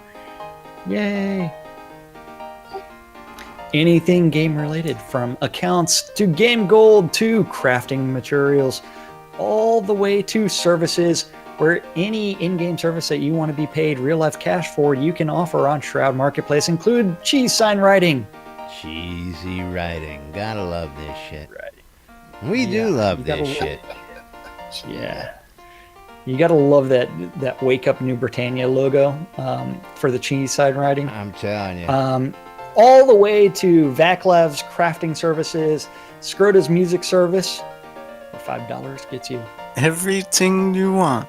Yay! Anything game related, from accounts to game gold to crafting materials, all the way to services, where any in-game service that you want to be paid real-life cash for, you can offer on Shroud Marketplace, include cheese sign writing. Cheesy writing. Gotta love this shit. Right. We do love you gotta this shit. Yeah. You gotta love that Wake Up New Britannia logo for the cheese side writing. I'm telling you. All the way to Vaclav's crafting services, Skroda's music service, for $5 gets you. Everything you want.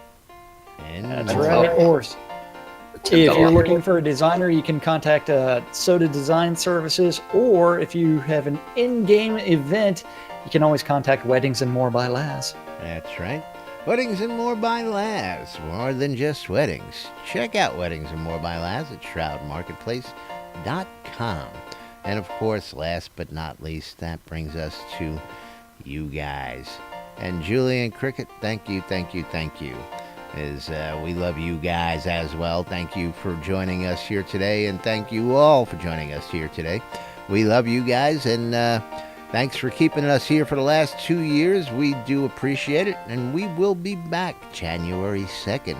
And That's more. right. Or if $10 you're looking for a designer, you can contact Soda Design Services, or if you have an in-game event, you can always contact Weddings and More by Laz. That's right. Weddings and More by Laz. More than just weddings. Check out Weddings and More by Laz at shroudmarketplace.com. And of course, last but not least, that brings us to you guys. And Julian Cricket, thank you. We love you guys as well. Thank you for joining us here today, and thank you all for joining us here today. We love you guys, and thanks for keeping us here for the last 2 years. We do appreciate it, and we will be back January 2nd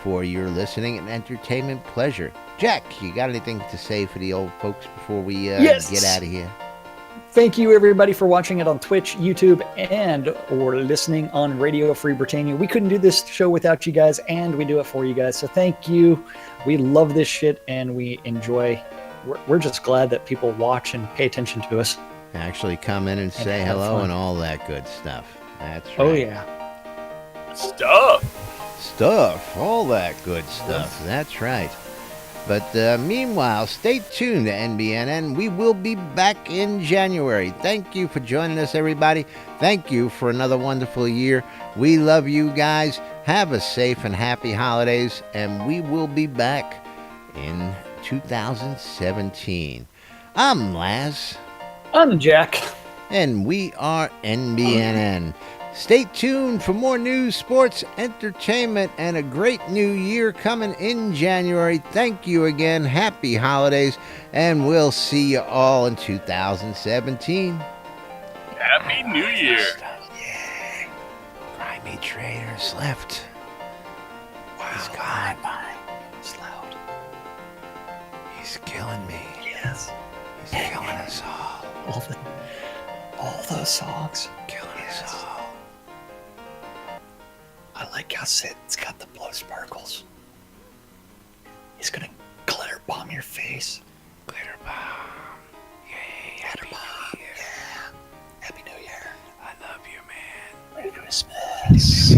for your listening and entertainment pleasure. Jack, you got anything to say for the old folks before we Yes. get out of here? Thank you, everybody, for watching it on Twitch, YouTube, and or listening on Radio Free Britannia. We couldn't do this show without you guys, and we do it for you guys. So thank you. We love this shit, and we enjoy. We're just glad that people watch and pay attention to us. Actually come in and say have hello fun. and all that good stuff. That's right. Oh, yeah. Stuff. All that good stuff. That's right. But meanwhile, stay tuned to NBNN. We will be back in January. Thank you for joining us, everybody. Thank you for another wonderful year. We love you guys. Have a safe and happy holidays, and we will be back in 2017. I'm Laz, I'm Jack. and we are NBNN. Stay tuned for more news, sports, entertainment, and a great new year coming in January. Thank you again. Happy holidays, and we'll see you all in 2017. Happy New Year. Yeah. Grimy Trader's left. Wow. He's gone. It's loud. He's killing me. Yes. He's killing us all. All those songs. Killing us all. I like how Sid's got the blow sparkles. He's gonna glitter bomb your face. Glitter bomb. Yay. Happy New Year. Yeah. Happy New Year. I love you, man. Merry Christmas.